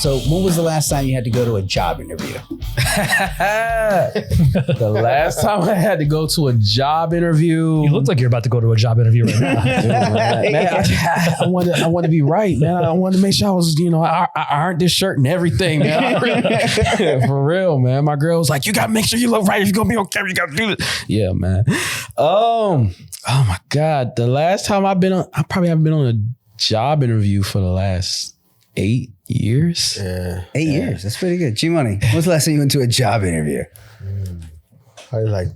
So when was the last time you had to go to a job interview? The last time I had to go to a job interview. You look like you're about to go to a job interview right now. I want to be right, man. I wanted to make sure I was, I earned this shirt and everything, man. For real, man. My girl was like, you got to make sure you look right. If you're going to be on camera, you got to do this. Yeah, man. Oh my God. The last time I probably haven't been on a job interview for the last 8 years. Yeah. 8 years. That's pretty good. G-Money, when's the last time you went to a job interview? Probably like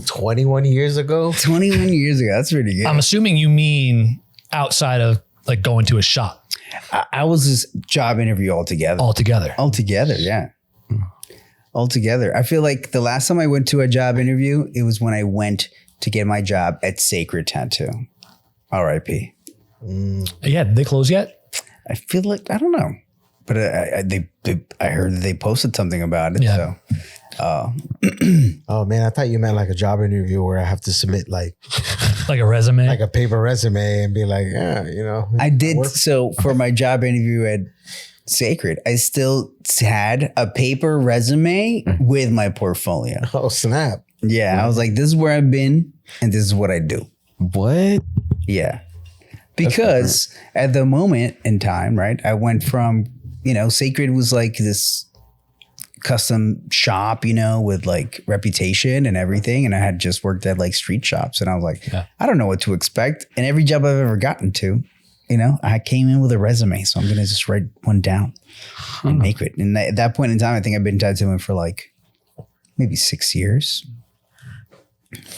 21 years ago. 21 years ago. That's pretty good. I'm assuming you mean outside of like going to a shop. I was this job interview altogether. Altogether, yeah. Altogether. I feel like the last time I went to a job interview, it was when I went to get my job at Sacred Tattoo. R.I.P. Yeah, did they close yet? I feel like, I don't know. But I heard that they posted something about it. Yeah. So, Oh man, I thought you meant like a job interview where I have to submit like Like a resume? a paper resume and be like, I did. So for my job interview at Sacred, I still had a paper resume with my portfolio. Oh snap. Yeah. I was like, this is where I've been and this is what I do. What? Yeah. Because at the moment in time, right, I went from, Sacred was like this custom shop, with like reputation and everything. And I had just worked at like street shops. And I was like, I don't know what to expect. And every job I've ever gotten to, I came in with a resume. So I'm going to just write one down and make it. And at that point in time, I think I've been tattooing for like maybe 6 years,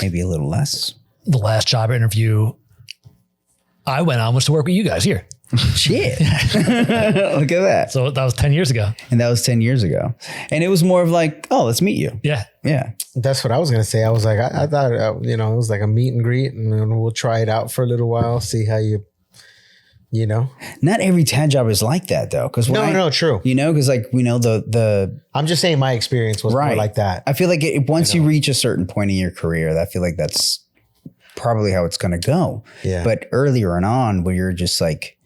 maybe a little less. The last job interview I went on was to work with you guys here. Shit. Look at that. So that was 10 years ago. And that was 10 years ago. And it was more of like, oh, let's meet you. Yeah. Yeah. That's what I was going to say. I was like, I thought, it was like a meet and greet and then we'll try it out for a little while, see how Not every tat job is like that though. Cause true. Cause like, we know the I'm just saying my experience was more like that. I feel like once you reach a certain point in your career, I feel like that's probably how it's going to go. Yeah. But earlier on when you're just like,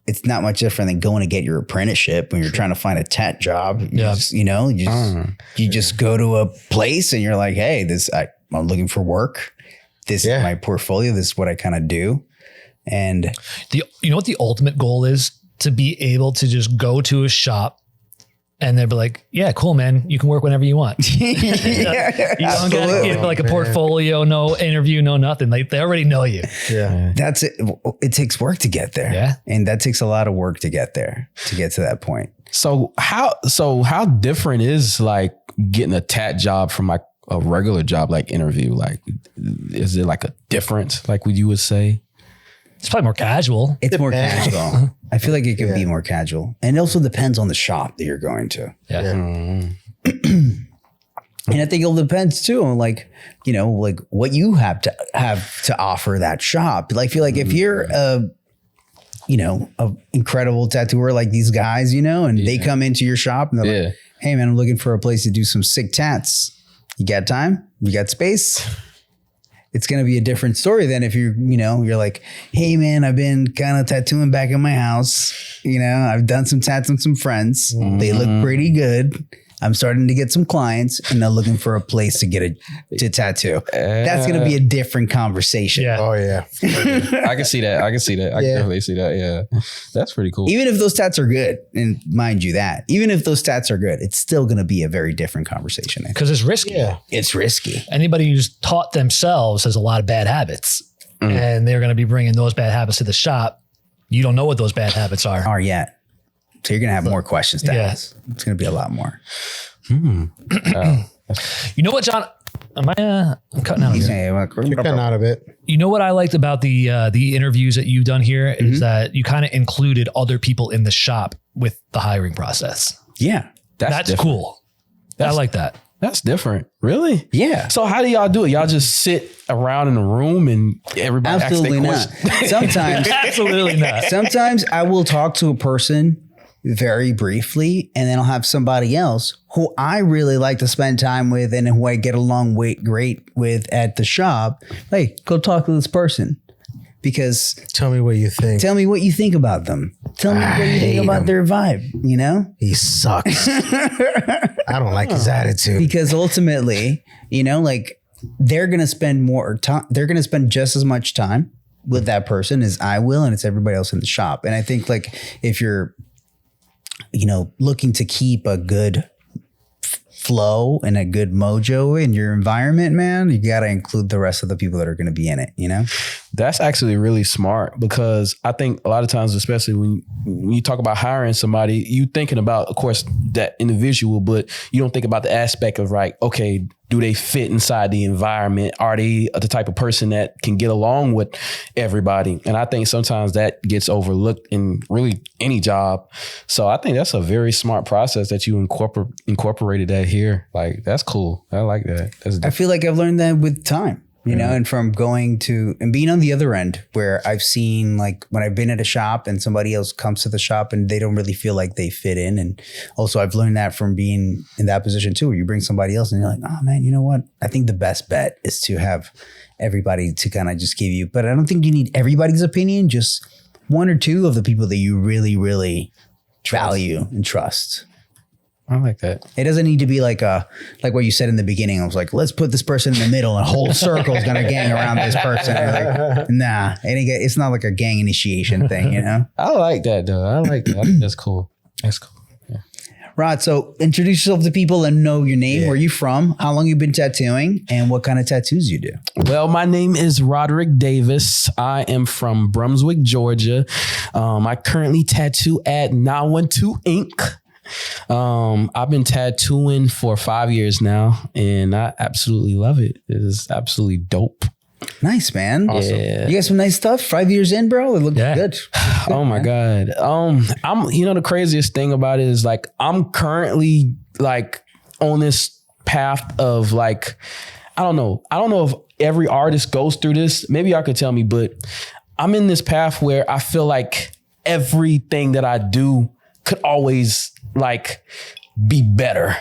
it's not much different than going to get your apprenticeship when you're trying to find a tat job. You just go to a place and you're like, hey, I'm looking for work. This is my portfolio. This is what I kind of do. And you know what the ultimate goal is? To be able to just go to a shop and they'll be like, yeah, cool, man. You can work whenever you want. You don't got to give like a portfolio, no interview, no nothing. Like they already know you. Yeah. That's it. It takes work to get there. Yeah. And that takes a lot of work to get there, to get to that point. So how different is like getting a tat job from like a regular job, like interview? Like, is it like a difference? Like what you would say? It's probably more casual. It's more casual. I feel like it can be more casual. And it also depends on the shop that you're going to. Yeah. And I think it depends too on like what you have to offer that shop. Like, I feel like if you're a incredible tattooer like these guys, and they come into your shop and they're like, hey man, I'm looking for a place to do some sick tats. You got time? You got space? It's going to be a different story than if you're like, hey man, I've been kind of tattooing back in my house. I've done some tats with some friends. They look pretty good. I'm starting to get some clients and they're looking for a place to get to tattoo. That's going to be a different conversation. Yeah. Oh yeah. I can see that. I can definitely see that. Yeah. That's pretty cool. Even if those tats are good, and mind you that, even if those tats are good, it's still going to be a very different conversation. Because it's risky. Yeah. It's risky. Anybody who's taught themselves has a lot of bad habits and they're going to be bringing those bad habits to the shop. You don't know what those bad habits are. Yet. So you're going to have more questions to ask. It's going to be a lot more. You know what, John? I'm cutting out here. You're cutting out a bit. You know what I liked about the interviews that you've done here is that you kind of included other people in the shop with the hiring process. Yeah. That's cool. I like that. That's different. Really? Yeah. So how do y'all do it? Y'all just sit around in a room and everybody Absolutely not. Sometimes. Absolutely not. Sometimes I will talk to a person very briefly, and then I'll have somebody else who I really like to spend time with and who I get along great with at the shop. Hey, go talk to this person. because Tell me what you think. tell me what you think about them. Tell me what you think hate about him. their vibe, you know? He sucks. I don't like his attitude. Because ultimately, you know, like they're going to spend more time, they're going to spend just as much time with that person as I will, and it's everybody else in the shop. And I think like if you're, you know, looking to keep a good flow and a good mojo in your environment, man, you got to include the rest of the people that are going to be in it, you know? That's actually really smart, because I think a lot of times, especially when you talk about hiring somebody, you thinking about, of course, that individual, but you don't think about the aspect of like, okay, do they fit inside the environment? Are they the type of person that can get along with everybody? And I think sometimes that gets overlooked in really any job. So I think that's a very smart process that you incorporated that here. Like, that's cool. I like that. I feel like I've learned that with time, you know, and from going to and being on the other end where I've seen like when I've been at a shop and somebody else comes to the shop and they don't really feel like they fit in. And also I've learned that from being in that position too, where you bring somebody else and you're like, oh man, you know what? I think the best bet is to have everybody to kind of just give you, but I don't think you need everybody's opinion, just one or two of the people that you really, really value and trust. I like that. It doesn't need to be like what you said in the beginning. I was like, let's put this person in the middle and a whole circle is going to gang around this person. And you're like, nah, it's not like a gang initiation thing, you know? I like that though. I like that. I think that's cool. That's cool. Yeah. Rod, so introduce yourself to people and know your name. Yeah. Where are you from? How long you been tattooing? And what kind of tattoos you do? Well, my name is Roderrick Davis. I am from Brunswick, Georgia. I currently tattoo at 912 Inc. I've been tattooing for 5 years now, and I absolutely love it. It is absolutely dope. Nice, man. Awesome. Yeah. You got some nice stuff. 5 years in, bro. It looks good. Oh my God. I'm, you know, the craziest thing about it is like, I'm currently like on this path of like, I don't know if every artist goes through this. Maybe y'all could tell me, but I'm in this path where I feel like everything that I do could always like be better.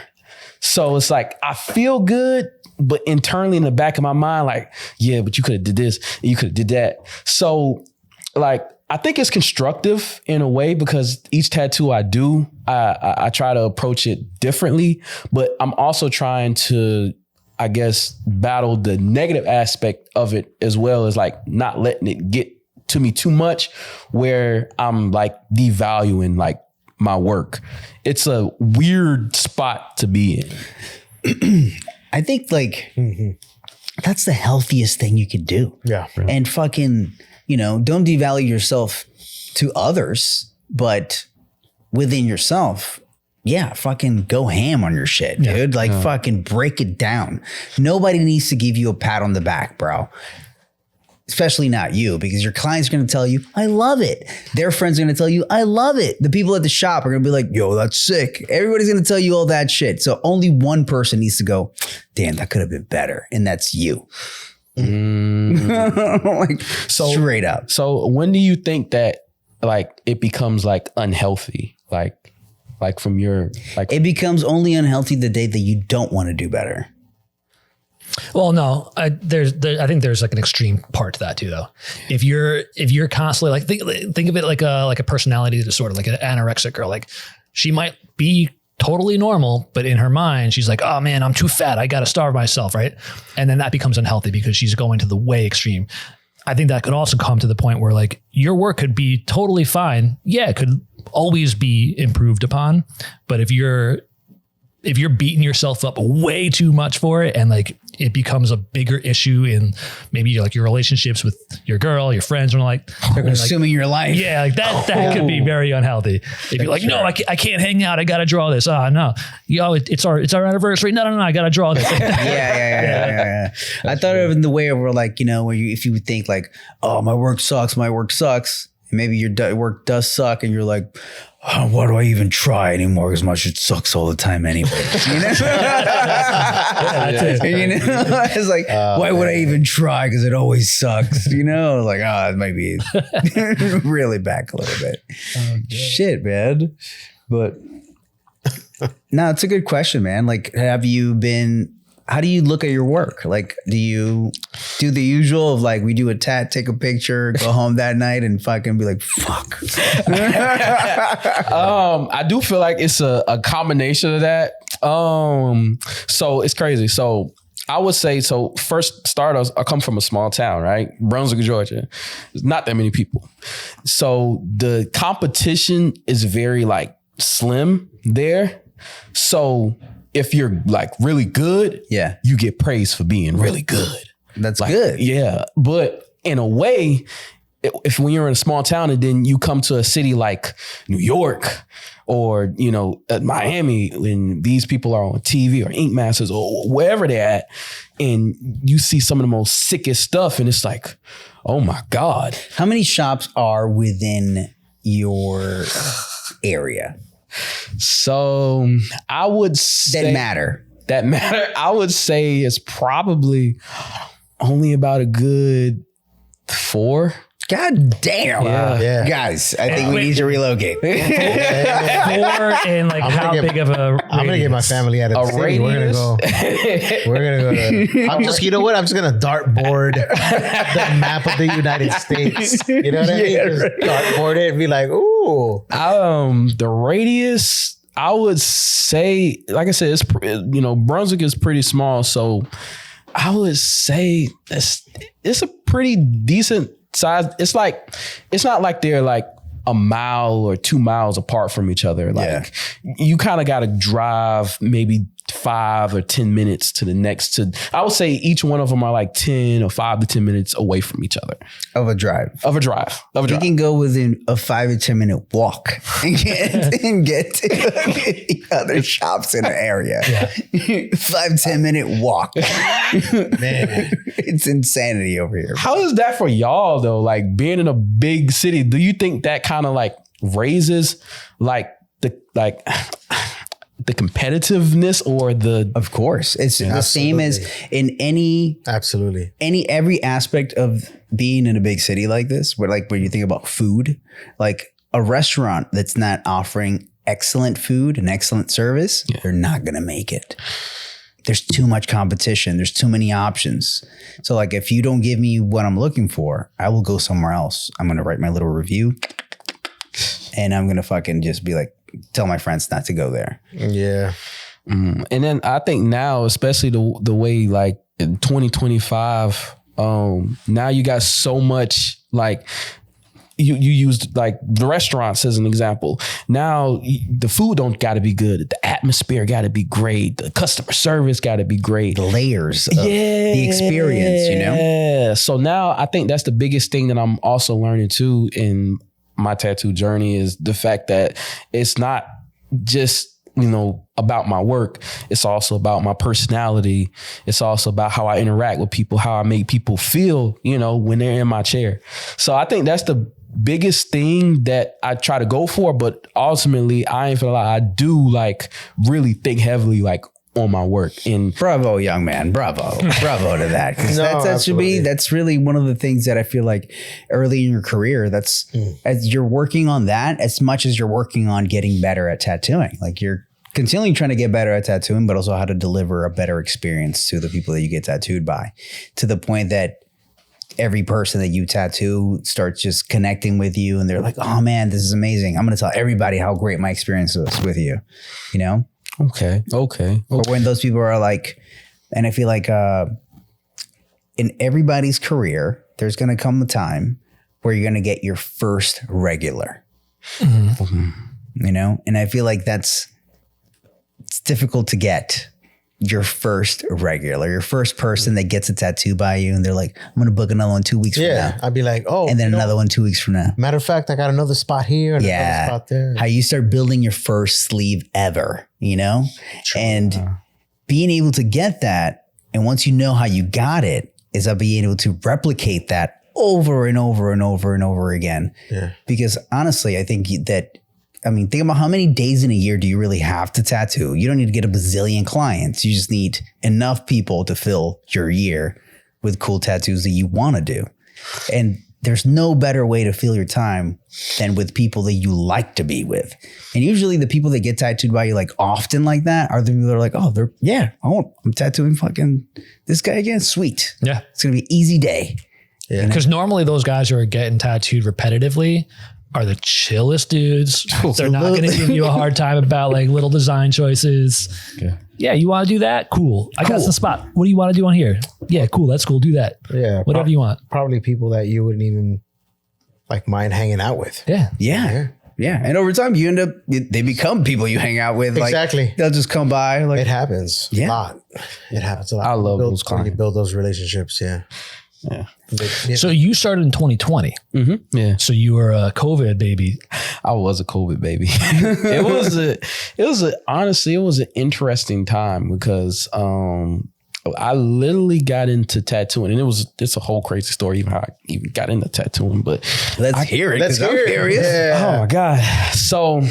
So it's like, I feel good, but internally in the back of my mind, like, yeah, but you could have did this, and you could have did that. So like, I think it's constructive in a way, because each tattoo I do, I try to approach it differently, but I'm also trying to, I guess, battle the negative aspect of it, as well as like not letting it get to me too much where I'm like devaluing like my work. It's a weird spot to be in. I think like that's the healthiest thing you could do. Yeah. And fucking, you know, don't devalue yourself to others, but within yourself, yeah, fucking go ham on your shit, dude. Like fucking break it down. Nobody needs to give you a pat on the back, bro. Especially not you, because your client's going to tell you, I love it. Their friends are going to tell you, I love it. The people at the shop are going to be like, yo, that's sick. Everybody's going to tell you all that shit. So only one person needs to go, damn, that could have been better. And that's you. Like, straight up. So when do you think that like it becomes like unhealthy? Like from your, like, it becomes only unhealthy the day that you don't want to do better. Well, no, I think there's like an extreme part to that too, though. If you're constantly like, think of it like a personality disorder, like an anorexic girl, like she might be totally normal, but in her mind, she's like, oh man, I'm too fat. I got to starve myself. Right. And then that becomes unhealthy because she's going to the way extreme. I think that could also come to the point where like your work could be totally fine. Yeah. It could always be improved upon. But if you're beating yourself up way too much for it, and like it becomes a bigger issue in maybe like your relationships with your girl, your friends, and like they're consuming your life. Yeah, like that could be very unhealthy. If you're like, no, I can't hang out. I got to draw this. No, it's our anniversary. No, I got to draw this. Yeah. I thought of it in the way where like, you know, if you would think like, oh, my work sucks. And maybe your work does suck, and you're like, oh, why do I even try anymore? As much it sucks all the time anyway. You know? You know? It's like, why would I even try? Because it always sucks. You know, like, it might be really back a little bit. Shit, man. But no, it's a good question, man. Like, have you been how do you look at your work? Like, do you do the usual of like, we do a tat, take a picture, go home that night and fucking be like, fuck. I do feel like it's a combination of that. So it's crazy. So I would say, first starters, I come from a small town, right? Brunswick, Georgia. There's not that many people. So the competition is very like slim there. So if you're like really good, you get praised for being really good. That's like, good. Yeah. But in a way, if when you're in a small town and then you come to a city like New York or, you know, Miami, when these people are on TV or Ink Masters or wherever they're at, and you see some of the most sickest stuff and it's like, oh my God. How many shops are within your area? So I would say that matter. I would say it's probably only about a good 4. God damn. Yeah. Guys, I think we need to relocate. 4 and like how big of a I'm gonna get my family out of the city. We're gonna go to I'm just, you know what? I'm just gonna dartboard the map of the United States. You know what I mean? Just dartboard it and be like, ooh. The radius, I would say, like I said, it's, you know, Brunswick is pretty small. So I would say it's a pretty decent size. It's like, it's not like they're like a mile or 2 miles apart from each other. Like you kind of got to drive maybe 5 or 10 minutes to the next. I would say each one of them are like 10 or 5 to 10 minutes away from each other. Of a drive. You can go within a 5 or 10 minute walk and get to the other shops in the area. 5-10 minute walk. Man, it's insanity over here. How is that for y'all though? Like being in a big city, do you think that kind of like raises like the competitiveness or the... Of course. It's the same as in any... Absolutely. Every aspect of being in a big city like this, where like when you think about food, like a restaurant that's not offering excellent food and excellent service, they're not going to make it. There's too much competition. There's too many options. So like if you don't give me what I'm looking for, I will go somewhere else. I'm going to write my little review and I'm going to fucking just be like, tell my friends not to go there. Yeah. And then I think now, especially the way like in 2025, now you got so much like you used like the restaurants as an example. Now the food don't got to be good. The atmosphere got to be great. The customer service got to be great. The layers of the experience, you know? Yeah. So now I think that's the biggest thing that I'm also learning too in my tattoo journey is the fact that it's not just, you know, about my work. It's also about my personality. It's also about how I interact with people, how I make people feel, you know, when they're in my chair. So I think that's the biggest thing that I try to go for, but ultimately I ain't feel like I do like really think heavily like on my work. And bravo, young man. Bravo to that. Because that should be, that's really one of the things that I feel like early in your career, that's as you're working on that as much as you're working on getting better at tattooing. Like you're continually trying to get better at tattooing, but also how to deliver a better experience to the people that you get tattooed by, to the point that every person that you tattoo starts just connecting with you and they're like, oh man, this is amazing. I'm going to tell everybody how great my experience was with you, you know? Okay. Or when those people are like, and I feel like in everybody's career, there's going to come a time where you're going to get your first regular, you know? And I feel like it's difficult to get your first regular, your first person that gets a tattoo by you. And they're like, I'm going to book another one 2 weeks from now. I'd be like, oh, and then another one 2 weeks from now. Matter of fact, I got another spot here and another spot there. How you start building your first sleeve ever, you know? And being able to get that. And once you know how you got it, is about being able to replicate that over and over and over and over again. Yeah. Because honestly, I think think about how many days in a year do you really have to tattoo? You don't need to get a bazillion clients. You just need enough people to fill your year with cool tattoos that you want to do. And there's no better way to fill your time than with people that you like to be with. And usually the people that get tattooed by you like often like that are the people that are like, oh, I'm tattooing fucking this guy again. Sweet. Yeah. It's going to be an easy day. Yeah. Because normally those guys who are getting tattooed repetitively are the chillest dudes. They're not going to give you a hard time about like little design choices. Okay. Yeah, you want to do that? Cool. I got some spot. What do you want to do on here? Yeah, cool. That's cool. Do that. Yeah. Whatever you want. Probably people that you wouldn't even like mind hanging out with. Yeah. And over time, you end up, they become people you hang out with. Exactly. Like, they'll just come by. Like, it happens a lot. It happens a lot. I love those clients. You build those relationships. Yeah. So you started in 2020. Mm-hmm. Yeah. So you were a COVID baby. I was a COVID baby. Honestly, it was an interesting time because I literally got into tattooing, and it's a whole crazy story even how I even got into tattooing. But let's hear it. Let's hear it. Yeah. Oh my God. So,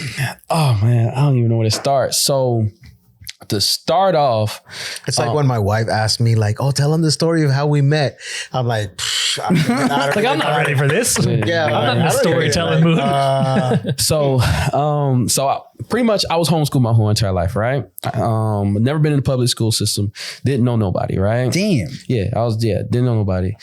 oh man, I don't even know where to start. So to start off, it's like when my wife asked me, like, "Oh, tell them the story of how we met." I'm like, I'm not ready for this. Yeah, I'm not in the storytelling mood. So pretty much, I was homeschooled my whole entire life, right? Never been in the public school system. Didn't know nobody, right? Damn. Yeah, didn't know nobody.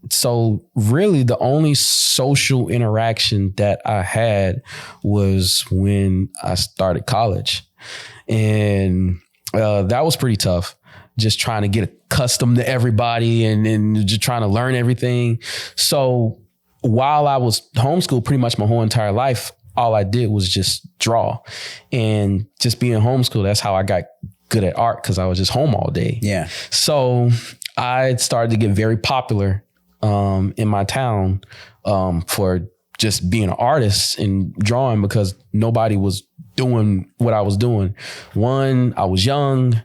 So really, the only social interaction that I had was when I started college. And that was pretty tough, just trying to get accustomed to everybody and just trying to learn everything. So while I was homeschooled pretty much my whole entire life, all I did was just draw. And just being homeschooled, that's how I got good at art, because I was just home all day. Yeah. So I started to get very popular in my town for just being an artist and drawing, because nobody was doing what I was doing. One, I was young,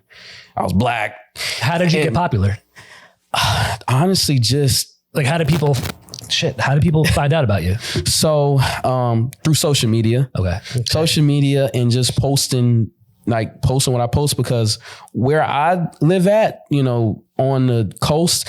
I was black. How did you get popular? Honestly, just like, how did people find out about you? So through social media. Okay. Social media and just posting what I post, because where I live at, on the coast,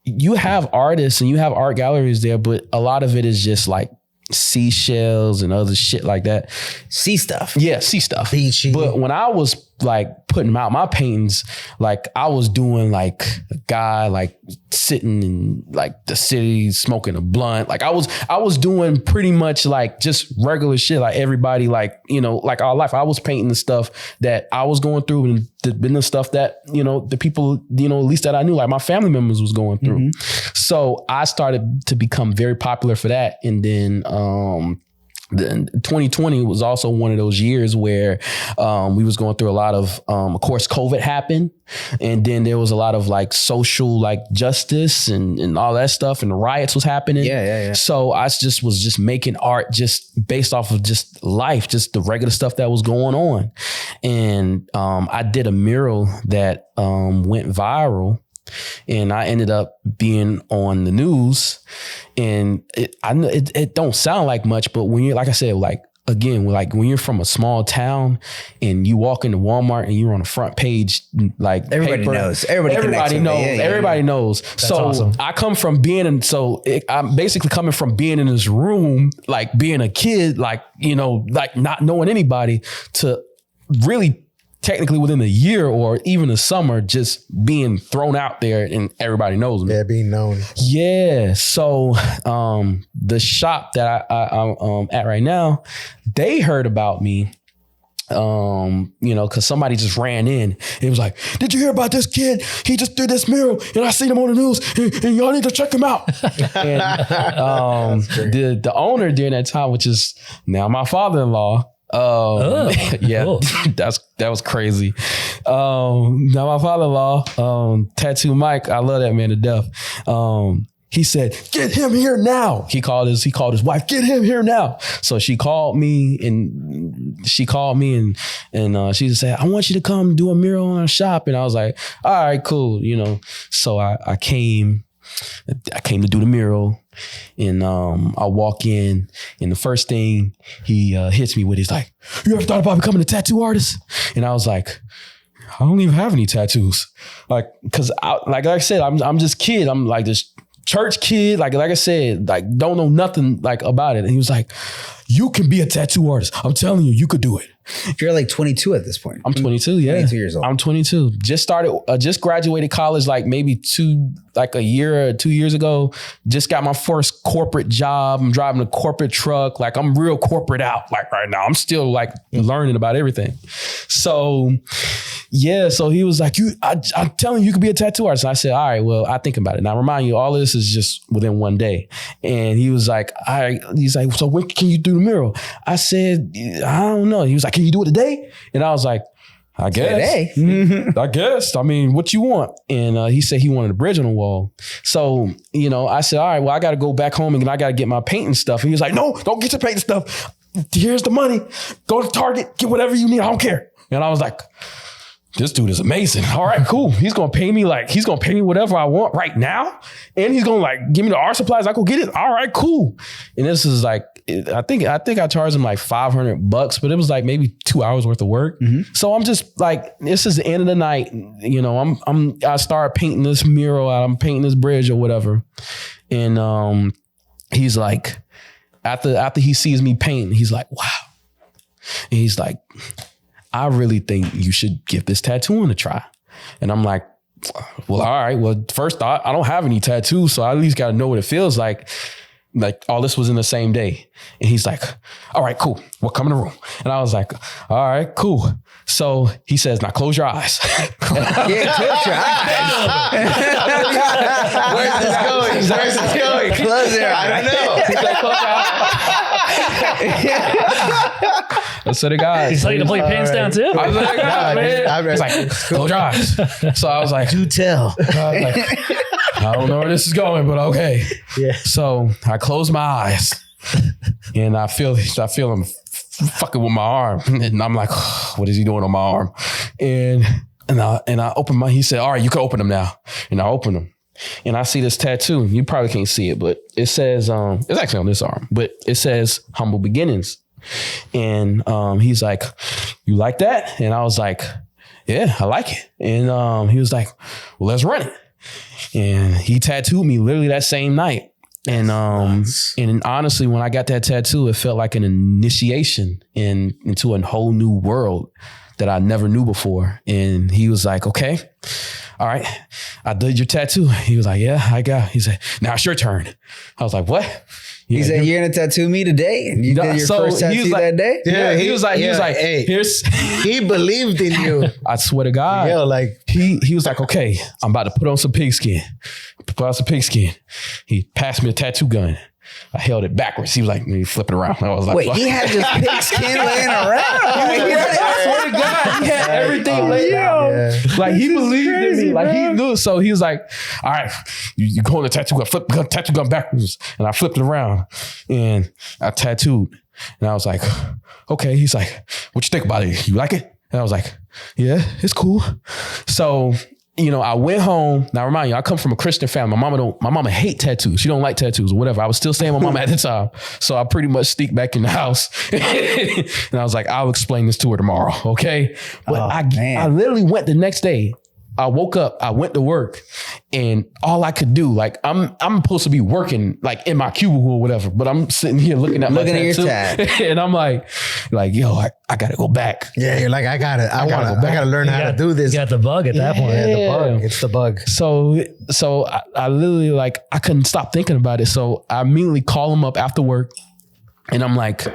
you have artists and you have art galleries there, but a lot of it is just like seashells and other shit like that. Sea stuff. Yeah, sea stuff. Beachy. But when I was like putting out my paintings, like I was doing like a guy like sitting in like the city smoking a blunt. Like I was doing pretty much like just regular shit, like everybody, like, like our life. I was painting the stuff that I was going through, and the stuff that, the people, at least that I knew, like my family members was going through. Mm-hmm. So I started to become very popular for that. And then, then 2020 was also one of those years where we was going through a lot of course, COVID happened. And then there was a lot of like social like justice and all that stuff, and the riots was happening. Yeah. So I was just making art just based off of just life, just the regular stuff that was going on. And I did a mural that went viral. And I ended up being on the news, and it don't sound like much, but when you're, like I said, like, again, like when you're from a small town and you walk into Walmart and you're on the front page, like everybody knows. Everybody knows. Everybody knows. That's so awesome. I come from I'm basically coming from being in this room, like being a kid, like, like not knowing anybody, to really technically within a year or even a summer, just being thrown out there and everybody knows me. Yeah, being known. Yeah. So the shop that I'm at right now, they heard about me, because somebody just ran in. It was like, "Did you hear about this kid? He just did this mural, and I seen him on the news, and y'all need to check him out." And the owner during that time, which is now my father-in-law. Yeah, cool. that was crazy. Now my father-in-law, Tattoo Mike, I love that man to death. He said, "Get him here now." He called his wife, "Get him here now." So she called me and she just said, "I want you to come do a mural in our shop." And I was like, "All right, cool." So I came to do the mural, and I walk in, and the first thing he hits me with is like, "You ever thought about becoming a tattoo artist?" And I was like, "I don't even have any tattoos." Like, cause like I said, I'm just kid. I'm like this church kid, like I said, like don't know nothing like about it. And he was like, you can be a tattoo artist. I'm telling you, you could do it. You're like 22 at this point. I'm 22, yeah. 22 years old. I'm 22. Just graduated college like maybe a year or 2 years ago. Just got my first corporate job. I'm driving a corporate truck. Like I'm real corporate out like right now. I'm still like learning about everything. So yeah, so he was like, I'm telling you, you could be a tattoo artist. I said, all right, well, I think about it. Now remind you, all of this is just within one day. And he was like, all right, he's like, so when can you do the mural? I said, I don't know. He was like, can you do it today? And I was like, I guess. Today. I guess. I mean, what you want? And he said he wanted a bridge on the wall. So, I said, all right, well, I got to go back home and I got to get my painting stuff. And he was like, no, don't get your painting stuff. Here's the money. Go to Target, get whatever you need. I don't care. And I was like, this dude is amazing. All right, cool. He's gonna pay me whatever I want right now. And he's gonna give me the art supplies. I go get it. All right, cool. And this is like, I think I charged him like $500, but it was like maybe 2 hours worth of work. Mm-hmm. So I'm just like, this is the end of the night. I start painting this mural out. I'm painting this bridge or whatever. And he's like, after he sees me paint, he's like, wow. And he's like, I really think you should give this tattooing a try. And I'm like, well, all right. Well, first I don't have any tattoos, so I at least got to know what it feels like. Like all this was in the same day. And he's like, all right, cool. We'll come in the room. And I was like, all right, cool. So he says, now close your eyes. Yeah, close your eyes. Where's this going? Where's this going? Close your eyes. I don't know. He's like, close your eyes. So the guy. He's telling you to play pants down too? I was like, man. He's like, close your eyes. So I was like, do tell. I don't know where this is going, but okay. Yeah. So I close my eyes and I feel him fucking with my arm. And I'm like, what is he doing on my arm? And I open he said, all right, you can open them now. And I open them. And I see this tattoo. You probably can't see it, but it says, it's actually on this arm, but it says Humble Beginnings. And he's like, you like that? And I was like, yeah, I like it. And he was like, well, let's run it. And he tattooed me literally that same night. And honestly, when I got that tattoo, it felt like an initiation into a whole new world that I never knew before. And he was like, okay, all right, I did your tattoo. He was like, yeah, he said, now it's your turn. I was like, what? He said, you're gonna tattaoo me today? And you did your first tattoo that day? Yeah, he was like, hey, he believed in you. I swear to God. Yo, like he was like, okay, I'm about to put on some pigskin. He passed me a tattoo gun. I held it backwards. He was like, me flip it around. I was like, wait, he had this pigskin laying around. I swear to God, he had everything laid out. Yeah. Like he believed in me. Like he knew. So he was like, all right, you go on the tattoo gun, flip the tattoo gun backwards. And I flipped it around and I tattooed. And I was like, okay. He's like, what you think about it? You like it? And I was like, yeah, it's cool. So I went home. Now remind you, I come from a Christian family. My mama hate tattoos. She don't like tattoos or whatever. I was still staying with my mama at the time. So I pretty much sneaked back in the house. And I was like, I'll explain this to her tomorrow. Okay. But I literally went the next day. I woke up, I went to work, and all I could do, like I'm supposed to be working like in my cubicle or whatever, but I'm sitting here looking at your tab. And I'm like, yo, I gotta go back. Yeah, you're like, I gotta learn how to do this. You got the bug at that point. Yeah, the bug. It's the bug. So I literally I couldn't stop thinking about it. So I immediately call him up after work, and I'm like,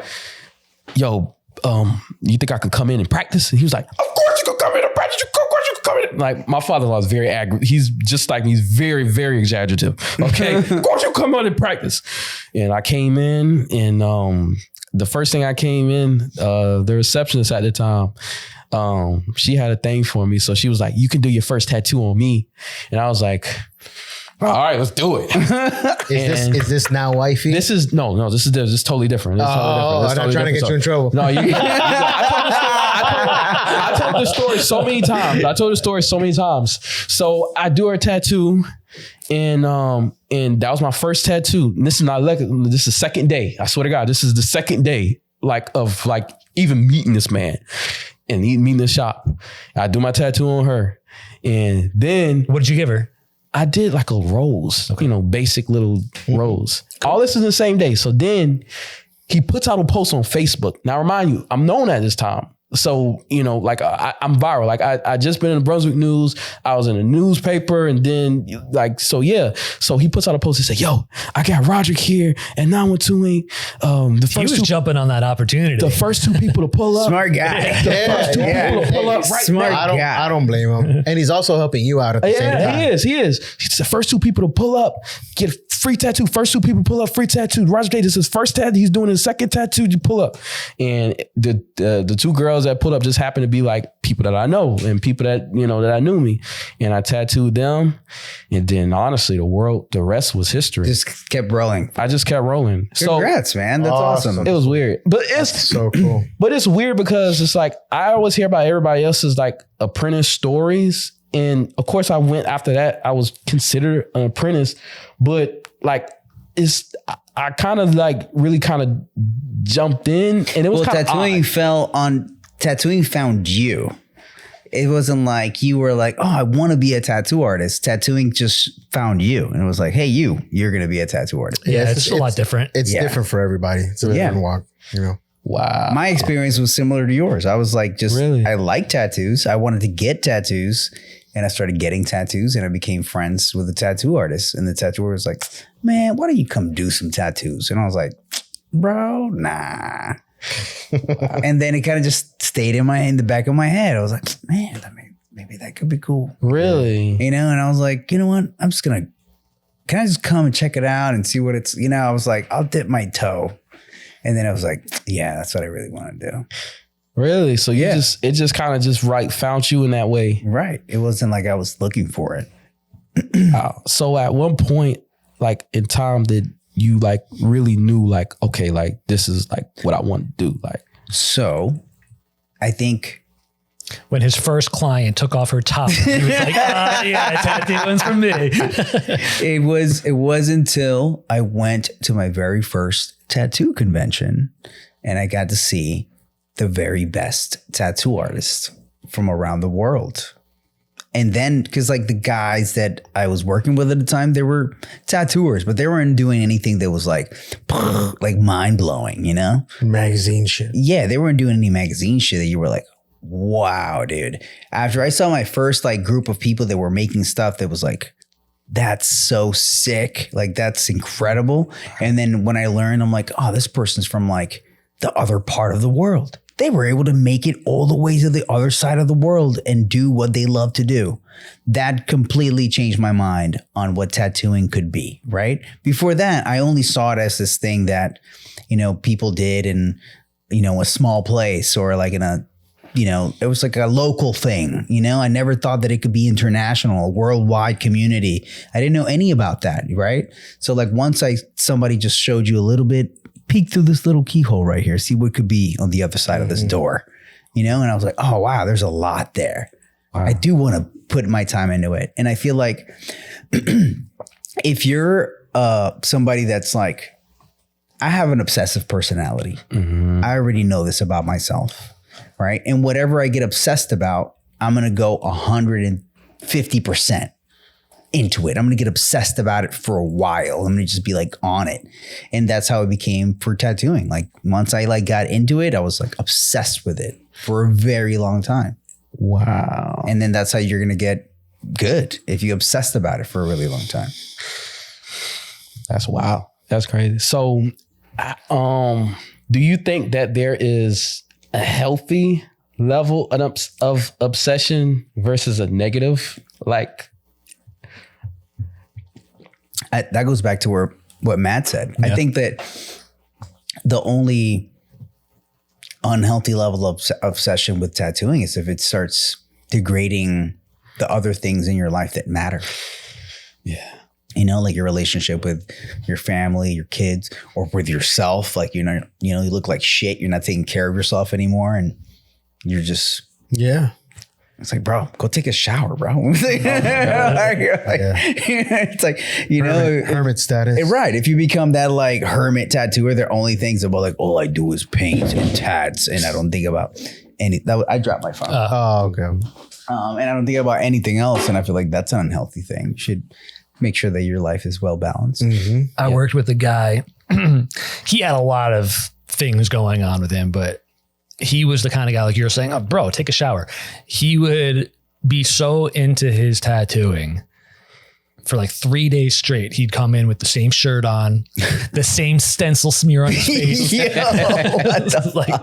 yo, you think I can come in and practice? And he was like, of course you can come in and practice. Like my father-in-law is very he's just like, he's very, very exaggerative. Okay. Of course you come on and practice. And I came in and the first thing I came in, the receptionist at the time, she had a thing for me. So she was like, you can do your first tattoo on me. And I was like, all right, let's do it. Is this now wifey? This is this is totally different. I'm not trying to get you in trouble. No, I told the story so many times. So I do her tattoo, and that was my first tattoo. And this is not this is the second day. I swear to God, this is the second day of even meeting this man and meeting the shop. I do my tattoo on her, and then what did you give her? I did like a rose, basic little rose. All this is the same day. So then he puts out a post on Facebook. Now, remind you, I'm known at this time. So, like I'm viral. Like I just been in the Brunswick news. I was in a newspaper and then so he puts out a post and said, yo, I got Rodrik here at 912. He was jumping on that opportunity. The first two people to pull up. Smart guy. The first two people to pull up right Smart now. guy. I don't blame him. And he's also helping you out at the same time. He is. He's the first two people to pull up, get a free tattoo. First two people pull up, free tattoo. Roderrick Davis is his first tattoo. He's doing his second tattoo. You pull up. And the two girls that pulled up just happened to be like people that I know and people that, that I knew me. And I tattooed them. And then honestly, the rest was history. Just kept rolling. I just kept rolling. Congrats, man. That's awesome. It was weird. But it's so cool. But it's weird because it's like, I always hear about everybody else's like apprentice stories. And of course I went after that. I was considered an apprentice, but like, I kind of like really kind of jumped in and it was kind of tattooing found you. It wasn't like you were like, oh, I want to be a tattoo artist. Tattooing just found you. And it was like, hey, you're going to be a tattoo artist. Yeah, it's a lot different. It's different for everybody. It's a different walk, Wow. My experience was similar to yours. I was like, really? I like tattoos. I wanted to get tattoos. And I started getting tattoos and I became friends with the tattoo artist. And the tattooer was like, man, why don't you come do some tattoos? And I was like, bro, nah. And then it kind of just stayed in the back of my head. I was like, man, maybe that could be cool. Really? And I was like, you know what? can I just come and check it out and see what it's, I was like, I'll dip my toe. And then I was like, yeah, that's what I really want to do. Really? So it just kind of just found you in that way. Right. It wasn't like I was looking for it. So at one point, like in time, did you like really knew like, okay, like this is like what I want to do? Like, so I think when his first client took off her top, he was like, tattooing's for me. It was until I went to my very first tattoo convention and I got to see the very best tattoo artists from around the world. And then, because like the guys that I was working with at the time, they were tattooers, but they weren't doing anything that was like mind blowing, Magazine shit. Yeah, they weren't doing any magazine shit that you were like, wow, dude. After I saw my first like group of people that were making stuff that was like, that's so sick. Like, that's incredible. And then when I learned, I'm like, oh, this person's from like the other part of the world. They were able to make it all the way to the other side of the world and do what they love to do. That completely changed my mind on what tattooing could be, right? Before that, I only saw it as this thing that, people did in, a small place or like in a, it was like a local thing, I never thought that it could be international, a worldwide community. I didn't know any about that, right? So like once somebody just showed you a little bit, peek through this little keyhole right here, see what could be on the other side of this door, and I was like, oh, wow, there's a lot there. Wow. I do want to put my time into it. And I feel like if you're somebody that's like, I have an obsessive personality. Mm-hmm. I already know this about myself, right? And whatever I get obsessed about, I'm going to go 150% into it. I'm going to get obsessed about it for a while. I'm going to just be like on it. And that's how it became for tattooing. Like once I like got into it, I was like obsessed with it for a very long time. Wow. And then that's how you're going to get good if you obsessed about it for a really long time. That's wild. That's crazy. So, do you think that there is a healthy level of obsession versus a negative? Like, that goes back to what Matt said. Yeah. I think that the only unhealthy level of obsession with tattooing is if it starts degrading the other things in your life that matter. Yeah. Like your relationship with your family, your kids, or with yourself. Like, you look like shit. You're not taking care of yourself anymore. And you're just, yeah. It's like, bro, go take a shower, bro. It's like, hermit status. Right. If you become that like hermit tattooer, the only things about like, all I do is paint and tats and I don't think about, I dropped my phone. Okay. And I don't think about anything else. And I feel like that's an unhealthy thing. You should make sure that your life is well balanced. I worked with a guy. He had a lot of things going on with him, but he was the kind of guy like you're saying, oh, bro, take a shower. He would be so into his tattooing for like 3 days straight. He'd come in with the same shirt on, the same stencil smear on his face. Like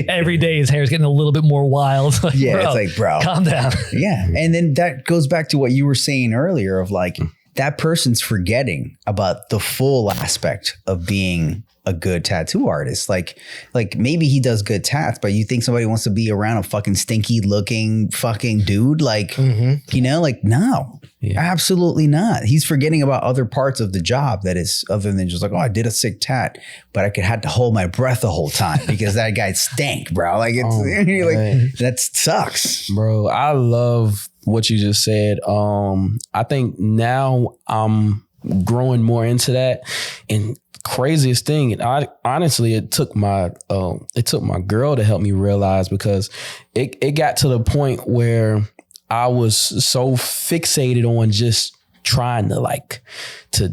every day his hair's getting a little bit more wild. Like, yeah, it's like, bro, calm down. Yeah. And then that goes back to what you were saying earlier of like, that person's forgetting about the full aspect of being a good tattoo artist. Like maybe he does good tats, but you think somebody wants to be around a fucking stinky looking fucking dude? Like, you know, like, no, absolutely not. He's forgetting about other parts of the job that is other than just like, oh, I did a sick tat, but I had to hold my breath the whole time because that guy stank, bro. Like it's like, that sucks. Bro, I love what you just said. I think now I'm growing more into that, and craziest thing, and honestly, it took my girl to help me realize, because it got to the point where I was so fixated on just trying to like to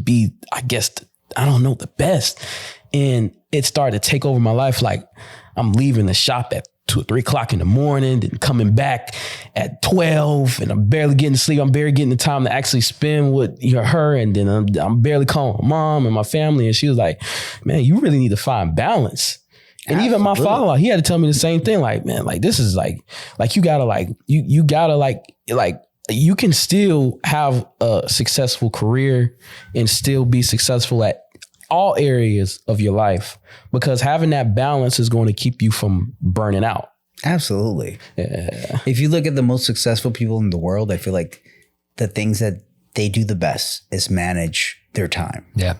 be, I guess, I don't know, the best, and it started to take over my life. Like I'm leaving the shop at 2 or 3 o'clock in the morning, then coming back at 12, and I'm barely getting to sleep. I'm barely getting the time to actually spend with her, and then I'm barely calling my mom and my family. And she was like, man, you really need to find balance. And even my father, he had to tell me the same thing. Like, man, like this is like you gotta like, you gotta like you can still have a successful career and still be successful at all areas of your life, because having that balance is going to keep you from burning out. Absolutely. Yeah. If you look at the most successful people in the world, I feel like the things that they do the best is manage their time. Yeah.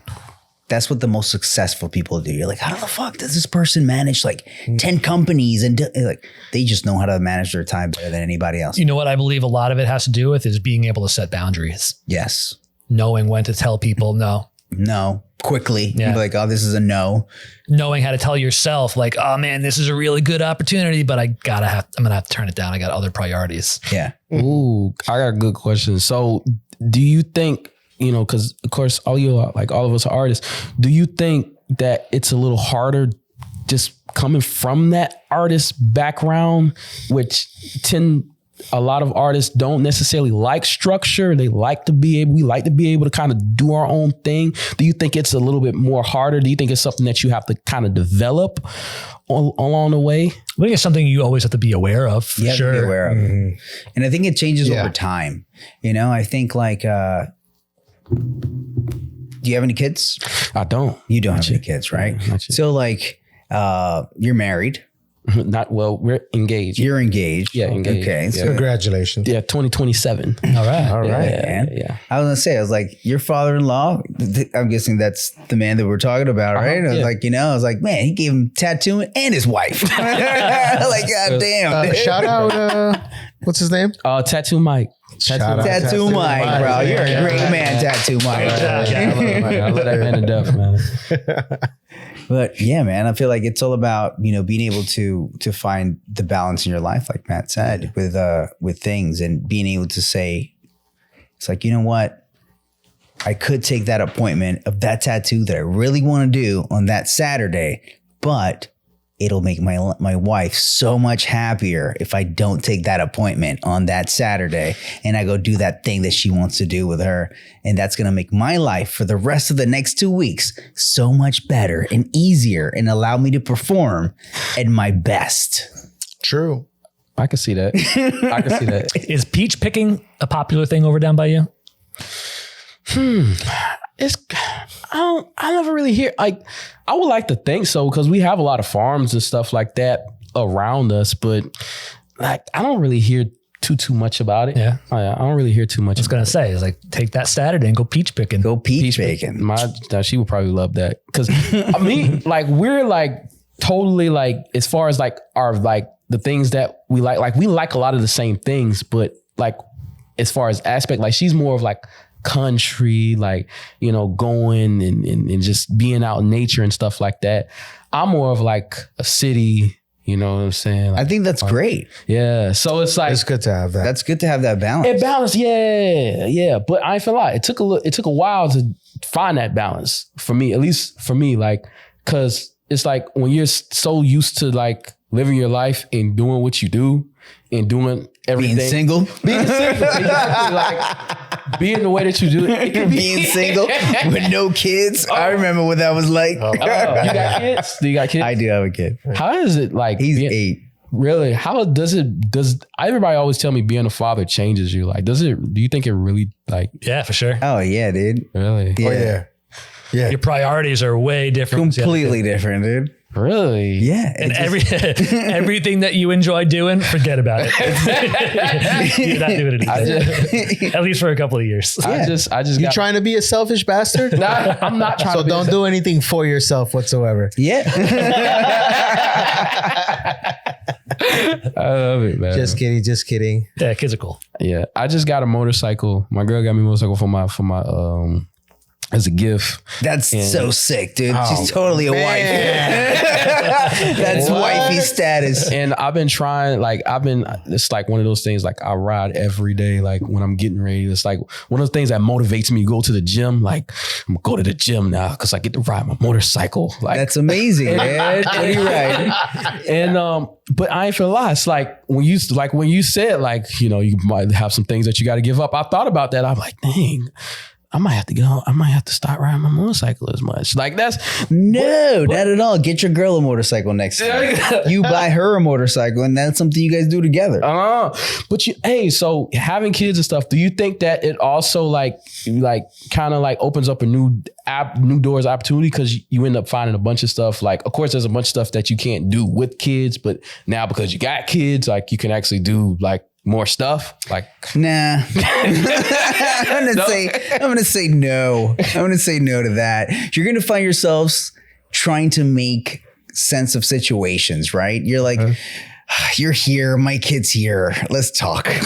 That's what the most successful people do. You're like, how the fuck does this person manage like 10 companies? And like, they just know how to manage their time better than anybody else. You know what I believe a lot of it has to do with is being able to set boundaries. Yes. Knowing when to tell people no. Quickly. Yeah. You'd be like, oh, this is a no. Knowing how to tell yourself like, oh man, this is a really good opportunity, but I'm going to have to turn it down. I got other priorities. Yeah. Ooh, I got a good question. So do you think, you know, because of course all of us are artists. Do you think that it's a little harder just coming from that artist background, which a lot of artists don't necessarily like structure. We like to be able to kind of do our own thing. Do you think it's a little bit more harder? Do you think it's something that you have to kind of develop along the way? I think it's something you always have to be aware of. You have to be aware of. And I think it changes over time. You know, I think like, do you have any kids? I don't. You don't have any kids, right? So like, you're married. We're engaged. You're engaged. Yeah, engaged. Okay. Yeah. So Congratulations. Yeah, 2027. All right. Man. Yeah. I was gonna say, I was like, your father-in-law, I'm guessing that's the man that we're talking about, right? I was like, you know, I was like, man, he gave him tattooing and his wife. Like, God damn. Shout out, what's his name? Tattoo Mike. Tattoo Mike, bro. You're a great man, Tattoo Mike. I love that man to death, man. But yeah, man, I feel like it's all about, you know, being able to find the balance in your life, like Matt said, with things, and being able to say, it's like, you know what? I could take that appointment of that tattoo that I really want to do on that Saturday, but it'll make my wife so much happier if I don't take that appointment on that Saturday and I go do that thing that she wants to do with her. And that's going to make my life for the rest of the next 2 weeks so much better and easier and allow me to perform at my best. True. I can see that. Is peach picking a popular thing over down by you? I never really hear, like, I would like to think so, because we have a lot of farms and stuff like that around us, but like, I don't really hear too much about it. Yeah. I don't really hear too much. I was going to say, it's like, take that Saturday and go peach picking. Go peach picking. She would probably love that. Cause I mean, like, we're like totally like, as far as like our, like the things that we like we like a lot of the same things, but like, as far as aspect, like she's more of like country, like, you know, going and just being out in nature and stuff like that. I'm more of like a city, You know what I'm saying? I think that's great. Yeah. So it's like It's good to have that. That's good to have that balance. it balanced. Yeah. But I ain't feel like it took a while to find that balance for me, at least for me, like, cause it's like when you're so used to like living your life and doing what you do and doing everything. Being single. Exactly. Like being the way that you do it. It can be Being single with no kids. I remember what that was like. You got kids? Do you got kids? I do have a kid. How is it like? He's 8. Really? How does everybody always tell me being a father changes you? Like, do you think it really like, Yeah, for sure. Oh yeah, dude. really? Yeah. Oh, yeah. Yeah. Your priorities are way different. Completely different, dude. Really? Yeah. And everything that you enjoy doing, forget about it. You're not doing it anymore. At least for a couple of years. I just You got, trying to be a selfish bastard? Nah, I'm not trying So to be don't do anything for yourself whatsoever. Yeah. I love it, man. Just kidding. Yeah, kids are cool. Yeah, I just got a motorcycle. My girl got me a motorcycle for my as a gift. That's so sick, dude. She's totally a wife. That's What? wifey status. And I've been trying, it's like one of those things, like I ride every day, like when I'm getting ready. It's like one of those things that motivates me to go to the gym. Like I'm gonna go to the gym now because I get to ride my motorcycle. Like That's amazing, man. What are you riding? and but I ain't feel lie. It's like when you said like, you know, you might have some things that you got to give up. I thought about that. I'm like, dang, I might have to start riding my motorcycle as much. Like that's No, not at all. Get your girl a motorcycle next time. You buy her a motorcycle, and that's something you guys do together. But so having kids and stuff, do you think that it also like kind of like opens up a new doors opportunity because you end up finding a bunch of stuff? Like, of course, there's a bunch of stuff that you can't do with kids, but now because you got kids, like you can actually do like more stuff. Like, Nah. I'm gonna say no. I'm gonna say no to that. You're gonna find yourselves trying to make sense of situations, right? You're like, you're here, my kid's here. Let's talk. Like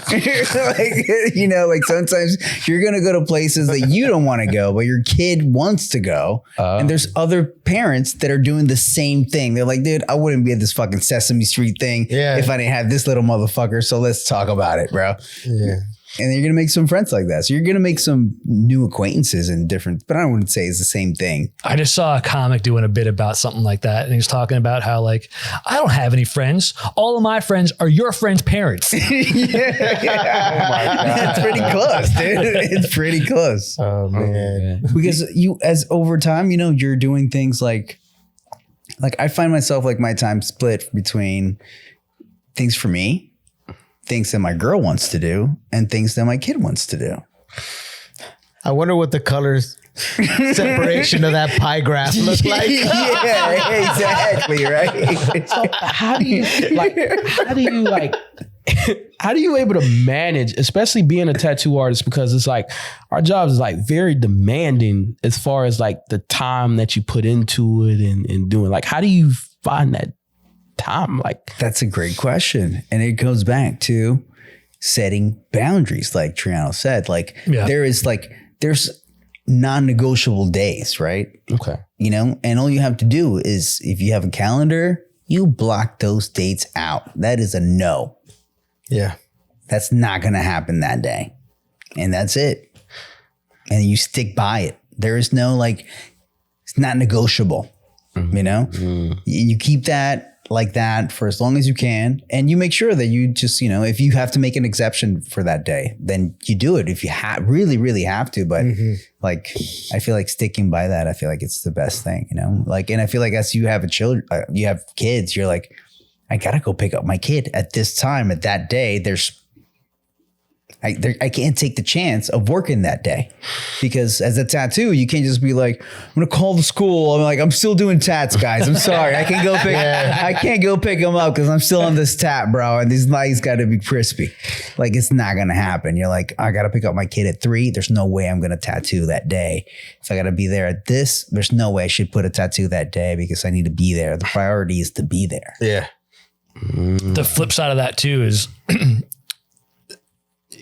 sometimes you're gonna go to places that you don't want to go, but your kid wants to go. And there's other parents that are doing the same thing. They're like, dude, I wouldn't be at this fucking Sesame Street thing if I didn't have this little motherfucker. So let's talk about it, bro. Yeah. And you're going to make some friends like that. So you're going to make some new acquaintances and different, but I wouldn't say it's the same thing. I just saw a comic doing a bit about something like that. And he was talking about how like, I don't have any friends. All of my friends are your friends' parents. Yeah. Oh my God. It's pretty close, dude. It's pretty close. Oh man. Because you, as over time, you know, you're doing things like I find myself like my time split between things for me, things that my girl wants to do, and things that my kid wants to do. I wonder what the colors separation of that pie graph look like. Yeah, exactly, right? so how do you able to manage, especially being a tattoo artist, because it's like our job is like very demanding as far as like the time that you put into it and doing, like, how do you find that time? Like, that's a great question. And it goes back to setting boundaries, like Truiano said. Like there's non-negotiable days, right? Okay. You know, and all you have to do is, if you have a calendar, you block those dates out. That is a no. Yeah. That's not going to happen that day. And that's it. And you stick by it. There is no it's not negotiable, you know? You keep that like that for as long as you can. And you make sure that you just, you know, if you have to make an exception for that day, then you do it if you really, really have to. But I feel like sticking by that, I feel like it's the best thing, you know? And I feel like as you have you have kids, you're like, I got to go pick up my kid at this time, at that day. I can't take the chance of working that day, because as a tattoo, you can't just be like, I'm going to call the school. I'm like, I'm still doing tats, guys. I'm sorry. I can't go pick them up because I'm still on this tat, bro. And these lights got to be crispy. Like, it's not going to happen. You're like, I got to pick up my kid at 3. There's no way I'm going to tattoo that day. So I got to be there at this. There's no way I should put a tattoo that day because I need to be there. The priority is to be there. Yeah. The flip side of that too is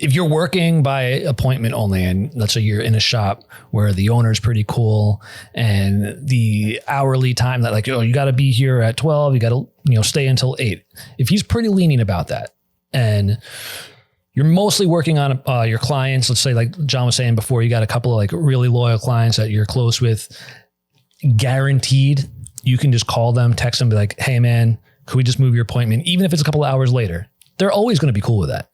if you're working by appointment only, and let's say you're in a shop where the owner's pretty cool and the hourly time that like, oh, you got to be here at 12, you got to, stay until 8. If he's pretty lenient about that and you're mostly working on your clients, let's say like John was saying before, you got a couple of like really loyal clients that you're close with, guaranteed you can just call them, text them, be like, hey man, could we just move your appointment? Even if it's a couple of hours later, they're always going to be cool with that.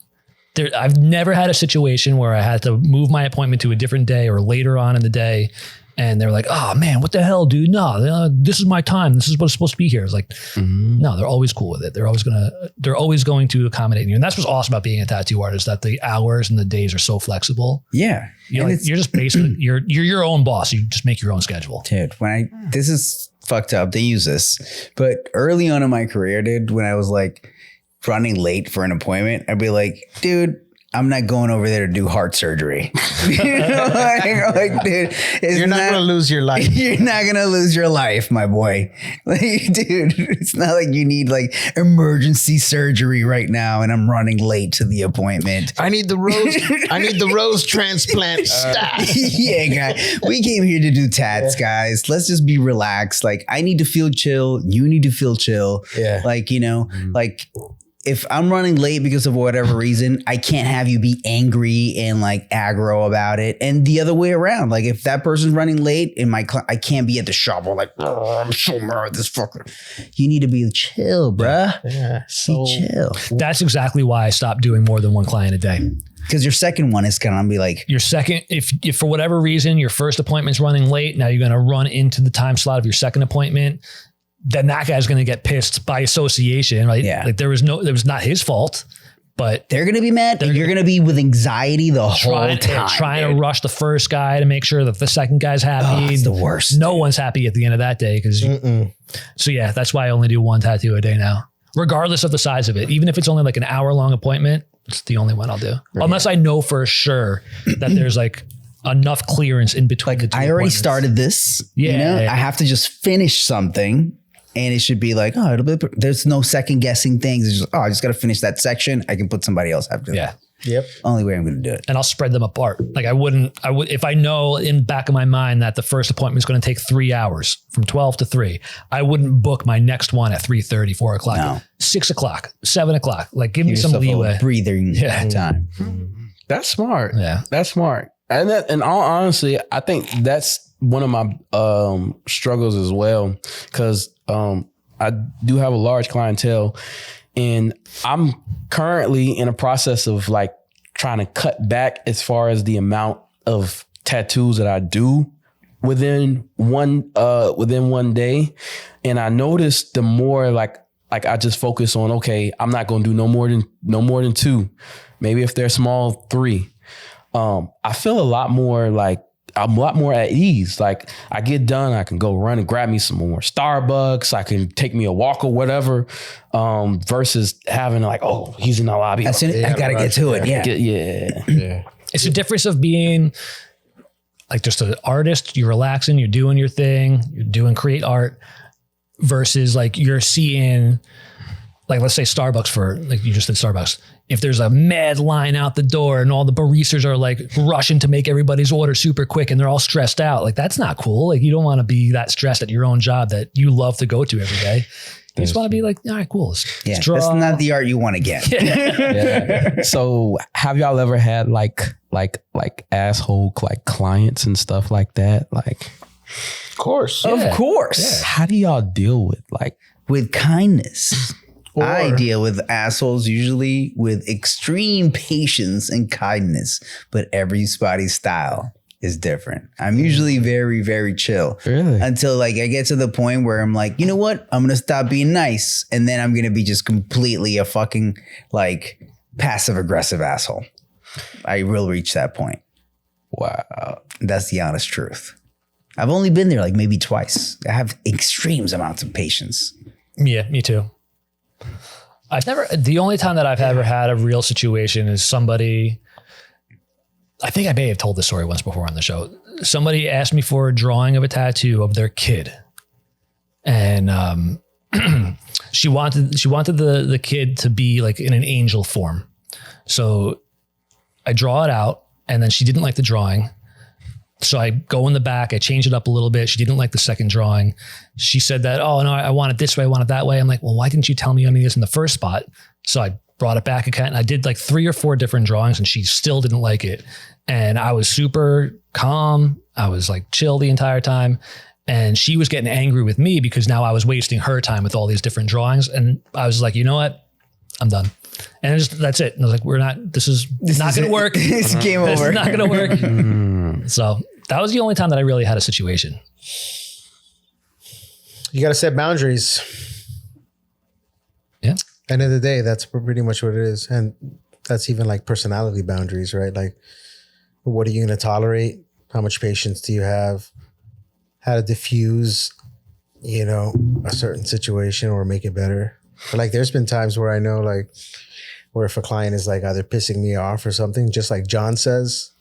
I've never had a situation where I had to move my appointment to a different day or later on in the day. And they're like, oh man, what the hell, dude? No, this is my time. This is what's supposed to be here. It's like, no, they're always cool with it. They're always going to accommodate you. And that's what's awesome about being a tattoo artist, that the hours and the days are so flexible. Yeah. You're just basically, you're your own boss. You just make your own schedule. Dude, this is fucked up. They use this, but early on in my career, dude, when I was like running late for an appointment, I'd be like, dude, I'm not going over there to do heart surgery. like, dude, you're not going to lose your life. You're not going to lose your life, my boy. Like, dude, it's not like you need like emergency surgery right now and I'm running late to the appointment. I need the rose transplant stat. Yeah, guy. We came here to do tats, guys. Let's just be relaxed. Like, I need to feel chill. You need to feel chill. Yeah. Like, like, if I'm running late because of whatever reason, I can't have you be angry and like aggro about it. And the other way around, like if that person's running late and I can't be at the shop, or like, oh, I'm so mad at this fucker. You need to be chill, bruh. Yeah, so be chill. That's exactly why I stopped doing more than one client a day. Because your second one is going to be like your second. If for whatever reason your first appointment's running late, now you're going to run into the time slot of your second appointment. Then that guy's going to get pissed by association, right? Yeah. Like there was not his fault, but they're going to be mad. And you're going to be with anxiety the whole time. Trying to rush the first guy to make sure that the second guy's happy. Oh, it's the worst. No one's happy at the end of that day. So yeah, that's why I only do one tattoo a day now, regardless of the size of it. Even if it's only like an hour-long appointment, it's the only one I'll do. Right. Unless I know for sure that there's like enough clearance in between the two. I already started this. Yeah. I have to just finish something. And it should be like, there's no second guessing things. It's just, I just got to finish that section. I can put somebody else after that. Yep. Only way I'm going to do it. And I'll spread them apart. Like I would, if I know in back of my mind that the first appointment is going to take 3 hours from 12 to 3, I wouldn't book my next one at 3:30, 4 o'clock, no. 6 o'clock, 7 o'clock. Like give me some leeway. Breathing time. That's smart. Yeah. That's smart. And all honestly, I think that's one of my struggles as well. Cause I do have a large clientele and I'm currently in a process of like trying to cut back as far as the amount of tattoos that I do within one day. And I noticed the more like I just focus on, okay, I'm not going to do no more than 2. Maybe if they're small, 3. I feel I'm a lot more at ease. Like I get done, I can go run and grab me some more Starbucks. I can take me a walk or whatever. Versus having like, oh, he's in the lobby. I gotta get to it. Yeah. It's a difference of being like just an artist. You're relaxing. You're doing your thing. You're doing create art. Versus like you're seeing, like let's say Starbucks for like you just did Starbucks. If there's a mad line out the door and all the baristas are like rushing to make everybody's order super quick and they're all stressed out, like that's not cool. Like you don't want to be that stressed at your own job that you love to go to every day. You just want to be like, all right, cool. Let's draw. That's not the art you want to get. Yeah. So have y'all ever had like asshole like clients and stuff like that? Like, of course. Of course. Yeah. How do y'all deal with kindness? I deal with assholes usually with extreme patience and kindness, but everybody's style is different. I'm usually very, very chill. Really? Until like I get to the point where I'm like, you know what? I'm going to stop being nice. And then I'm going to be just completely a fucking like passive aggressive asshole. I will reach that point. Wow. That's the honest truth. I've only been there like maybe twice. I have extreme amounts of patience. Yeah, me too. The only time that I've ever had a real situation is somebody, I think I may have told this story once before on the show. Somebody asked me for a drawing of a tattoo of their kid. And she wanted the kid to be like in an angel form. So I draw it out, and then she didn't like the drawing. So I go in the back, I change it up a little bit. She didn't like the second drawing. She said that, oh no, I want it this way, I want it that way. I'm like, well, why didn't you tell me I need this in the first spot? So I brought it back again, and I did like 3 or 4 different drawings, and she still didn't like it. And I was super calm. I was like chill the entire time. And she was getting angry with me because now I was wasting her time with all these different drawings. And I was like, you know what? I'm done. And that's it. And I was like, this is not going to work. It's game over. This is not going to work. So that was the only time that I really had a situation. You got to set boundaries. Yeah. End of the day, that's pretty much what it is. And that's even like personality boundaries, right? Like, what are you going to tolerate? How much patience do you have? How to diffuse, a certain situation or make it better. But like, there's been times where I know, like, where if a client is like either pissing me off or something, just like John says,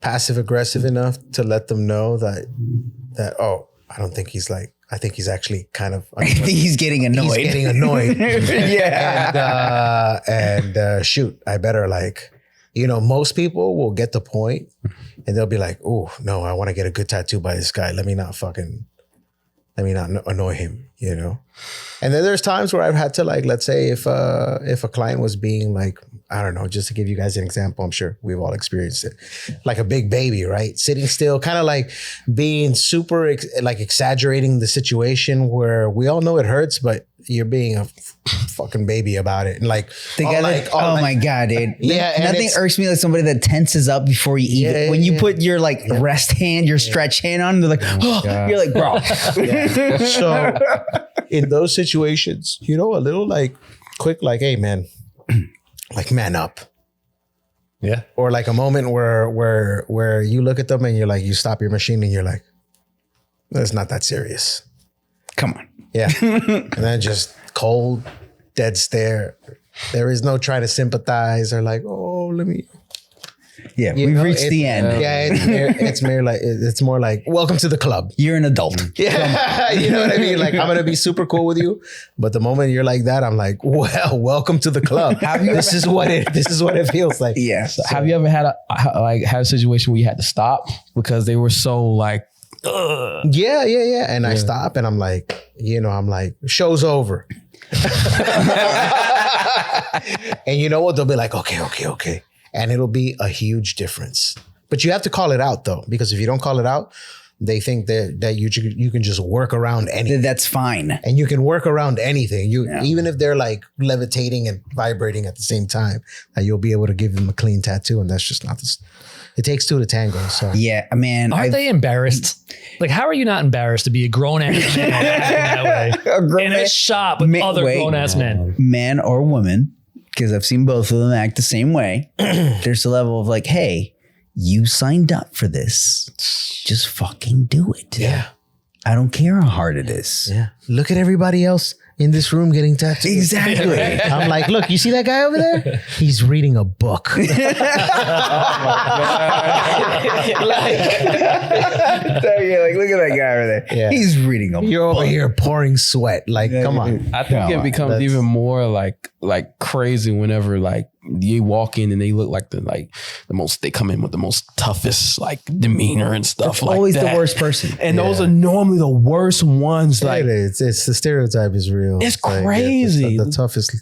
passive aggressive enough to let them know that I don't think he's like, I think he's actually kind of. I think he's getting annoyed. He's getting annoyed. Yeah. And shoot, I better like, most people will get the point and they'll be like, oh no, I want to get a good tattoo by this guy. Let me not annoy him, And then there's times where I've had to like, let's say if a client was being like, I don't know, just to give you guys an example, I'm sure we've all experienced it, like a big baby, right? Sitting still, kind of like being super exaggerating the situation where we all know it hurts, but you're being a fucking baby about it. And like, my God, dude. Yeah. Nothing irks me like somebody that tenses up before you eat it. When you put your like rest hand, your stretch hand on, they're like, you're like, bro. Yeah. So in those situations, a little like quick, like, hey man, like man up. Yeah. Or like a moment where you look at them and you're like, you stop your machine and you're like, it's not that serious. Come on. Yeah. And then just cold, dead stare. There is no trying to sympathize or like, oh, let me. Yeah, we've reached the end. Yeah, it's more like welcome to the club. You're an adult. Yeah, you know what I mean. Like I'm gonna be super cool with you, but the moment you're like that, I'm like, well, welcome to the club. This is what it feels like. Yeah. So have you ever had a situation where you had to stop because they were so like, ugh. Yeah. And I stop and I'm like, show's over. And you know what? They'll be like, okay. And it'll be a huge difference. But you have to call it out though, because if you don't call it out, they think that you can just work around anything. That's fine. And you can work around anything. Even if they're like levitating and vibrating at the same time, that you'll be able to give them a clean tattoo. And that's just not this. It takes 2 to tango. So yeah, man. Aren't they embarrassed? Like, how are you not embarrassed to be a grown ass man acting that way in a shop with other grown ass men? Man or woman, because I've seen both of them act the same way. There's a level of like, hey, you signed up for this. Just fucking do it. Yeah. I don't care how hard it is. Yeah. Look at everybody else in this room getting tattooed. Exactly. I'm like, look, you see that guy over there? He's reading a book. You're like, look at that guy over there. Yeah. He's reading a book. You're over here pouring sweat. Like, come on. I think it becomes even more like crazy whenever like you walk in and they look like the most, they come in with the most toughest like demeanor and stuff. Like always that. the worst person. And those are normally the worst ones. Like it's the stereotype is real. It's like, crazy. The toughest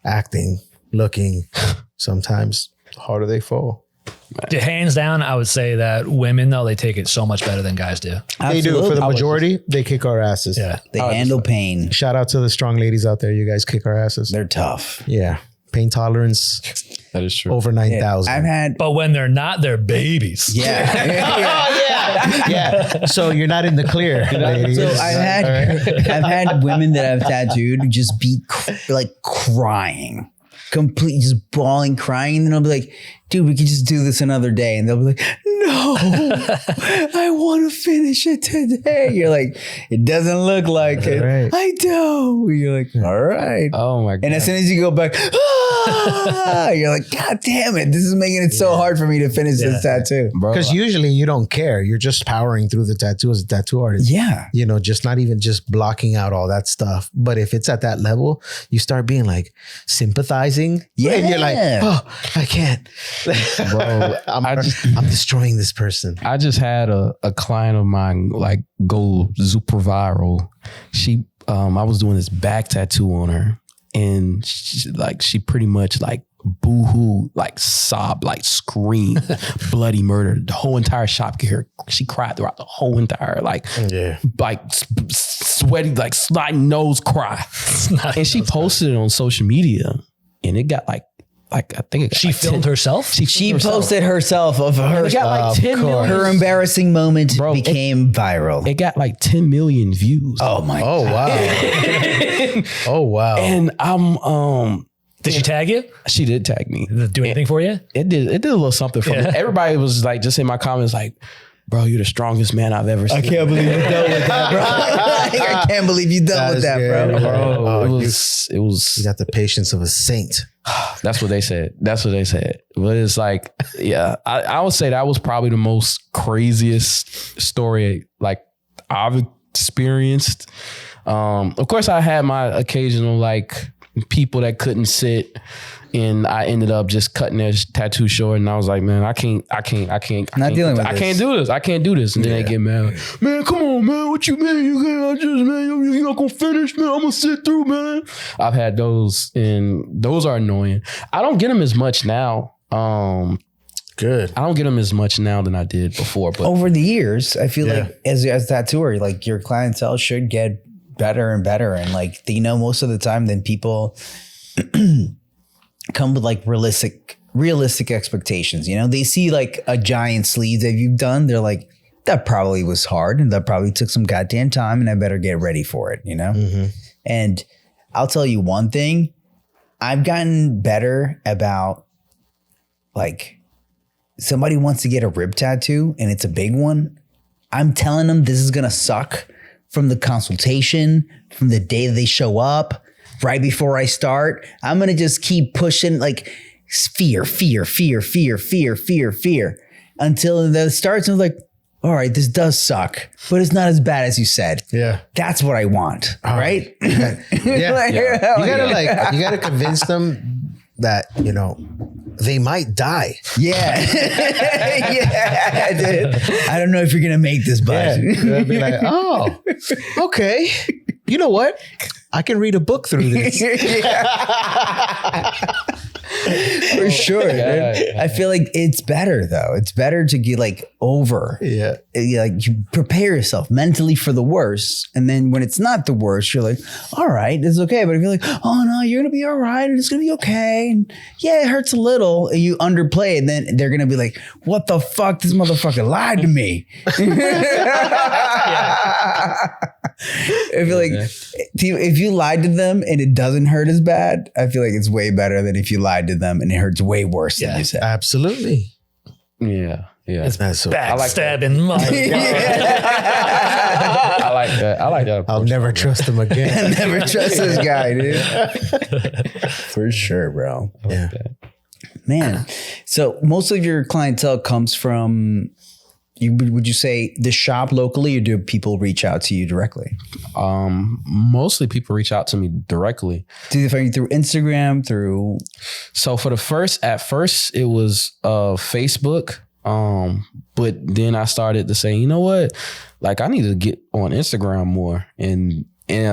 acting, looking, sometimes the harder they fall. Hands down, I would say that women, though, they take it so much better than guys do. They do. For the majority, they kick our asses. Yeah. They handle pain. Shout out to the strong ladies out there. You guys kick our asses. They're tough. Yeah. Pain tolerance. That is true. Over 9,000. I've had. But when they're not, they're babies. Yeah. Yeah. So you're not in the clear, ladies. So I've had women that I've tattooed just be crying, completely just bawling, crying. And then I'll be like, dude, we can just do this another day. And they'll be like, no, I want to finish it today. You're like, it doesn't look like it. Right. I do. You're like, all right. Oh my God. And as soon as you go back, You're like, God damn it. This is making it so hard for me to finish this tattoo. Because usually you don't care. You're just powering through the tattoo as a tattoo artist. Yeah. You know, just not even just blocking out all that stuff. But if it's at that level, you start being like sympathizing. Yeah. And you're like, oh, I can't. Bro, I'm destroying this person. I just had a client of mine like go super viral. She I was doing this back tattoo on her, and she pretty much like boo-hoo, like sobbed, like screamed, bloody murder. The whole entire shop could hear. She cried throughout the whole entire like sweaty, like snotty nose cry. And she posted it on social media, and it got like I think it got She filmed herself? She posted herself of her. It got like 10 million. Her embarrassing moment Bro, became viral. It got like 10 million views. Oh my Oh wow. Oh wow. And I'm Did she tag you? she did tag me. Did it do anything for you? It did a little something for me. Everybody was like just in my comments like, bro, you're the strongest man I've ever seen. I can't believe you dealt with that, bro. I can't believe you dealt with that, bro. Bro, it was You got the patience of a saint. that's what they said. But it's like, yeah, I would say that was probably the most craziest story like I've experienced. Of course I had my occasional like people that couldn't sit, and I ended up just cutting their tattoo short, and I was like, man, I can't do this. I can't do this. And then they get mad. Man, come on, man. What you mean? You're not gonna finish, man. I'm gonna sit through, man. I've had those, and those are annoying. I don't get them as much now. Good. I don't get them as much now than I did before. But over the years, I feel like as a tattooer, like your clientele should get better and better. And like, you know, most of the time then people come with like realistic expectations. You know, they see like a giant sleeve that you've done. They're like, that probably was hard and that probably took some goddamn time and I better get ready for it, you know? Mm-hmm. And I'll tell you one thing, I've gotten better about like somebody wants to get a rib tattoo and it's a big one. I'm telling them this is going to suck from the consultation, from the day that they show up, right before I start. I'm going to just keep pushing like fear until it starts. And I'm like, all right, this does suck, but it's not as bad as you said. Yeah. That's what I want. Right. Yeah. You gotta convince them that, you know, they might die. Yeah. Yeah, dude. I don't know if you're going to make this, bud. They'll be like, oh, okay. You know what? I can read a book through this. For sure. I feel like it's better though. It's better to get like over. Yeah. Like you prepare yourself mentally for the worst. And then when it's not the worst, you're like, all right, it's okay. But if you're like, oh no, you're going to be all right. And it's going to be okay. And yeah, it hurts a little. And you underplay. And then they're going to be like, what the fuck? This motherfucker lied to me. I feel like if you lied to them and it doesn't hurt as bad, I feel like it's way better than if you lied to them and it hurts way worse than you said. Absolutely. Yeah. It's so backstabbing. I like that. I like that. I'll never trust him again. I'll never trust this guy, dude. For sure, bro. Yeah. Man. So most of your clientele comes from, would you say the shop locally, or do people reach out to you directly? Mostly people reach out to me directly. Do they find you through Instagram, through? So at first it was Facebook. But then I started to say, you know what? Like I need to get on Instagram more. And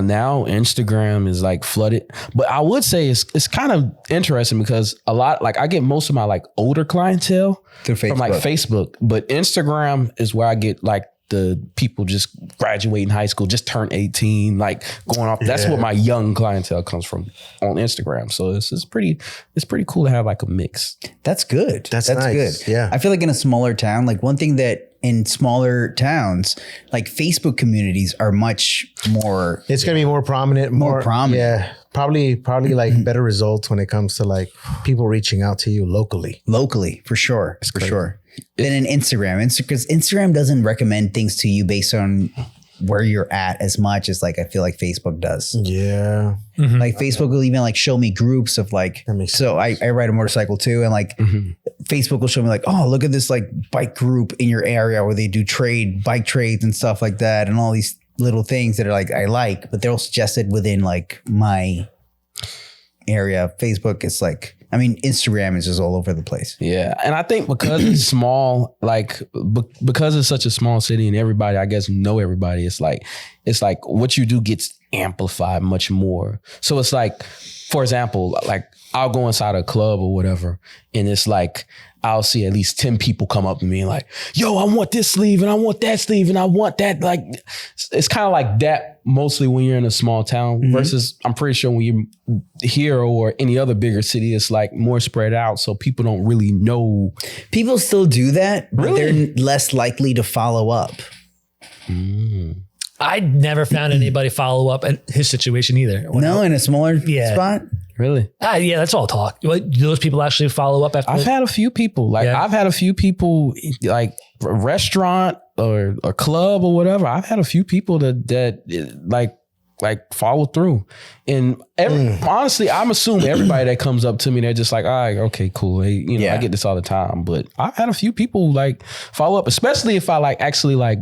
now Instagram is like flooded. But I would say it's kind of interesting because a lot, like I get most of my like older clientele from like Facebook, but Instagram is where I get like the people just graduating high school, just turned 18, like going off. That's what my young clientele comes from on Instagram. So it's pretty cool to have like a mix. That's good. That's nice. good. Yeah. I feel like in a smaller town, like one thing that in smaller towns, like Facebook communities are much more. It's going to be more prominent. More prominent. Yeah. Probably like better results when it comes to like people reaching out to you locally. Locally, for sure. For sure. Than in Instagram. Because Instagram doesn't recommend things to you based on where you're at as much as like I feel like Facebook does. Yeah. Like Facebook will even like show me groups of like, so I ride a motorcycle too. And like Facebook will show me like, oh, look at this like bike group in your area where they do bike trades and stuff like that. And all these little things that are like, I like, but they're all suggested within like my area. Facebook is like, I mean, Instagram is just all over the place. Yeah. And I think because it's small, like because it's such a small city and everybody, I guess, know everybody, it's like what you do gets amplified much more. So it's like, for example, like I'll go inside a club or whatever, and it's like, I'll see at least 10 people come up to me and like, yo, I want this sleeve and I want that sleeve and I want that. Like, it's kind of like that mostly when you're in a small town versus I'm pretty sure when you're here or any other bigger city, it's like more spread out. So people don't really know. People still do that, but they're less likely to follow up. I never found anybody follow up at his situation either. No, in a smaller spot? Really? Yeah, that's all talk. Do those people actually follow up after? I've had a few people. Like I've had a few people like a restaurant or a club or whatever. I've had a few people that like follow through. And honestly, I'm assuming everybody that comes up to me, they're just like, all right, okay, cool. Hey, I get this all the time. But I've had a few people like follow up, especially if I like actually like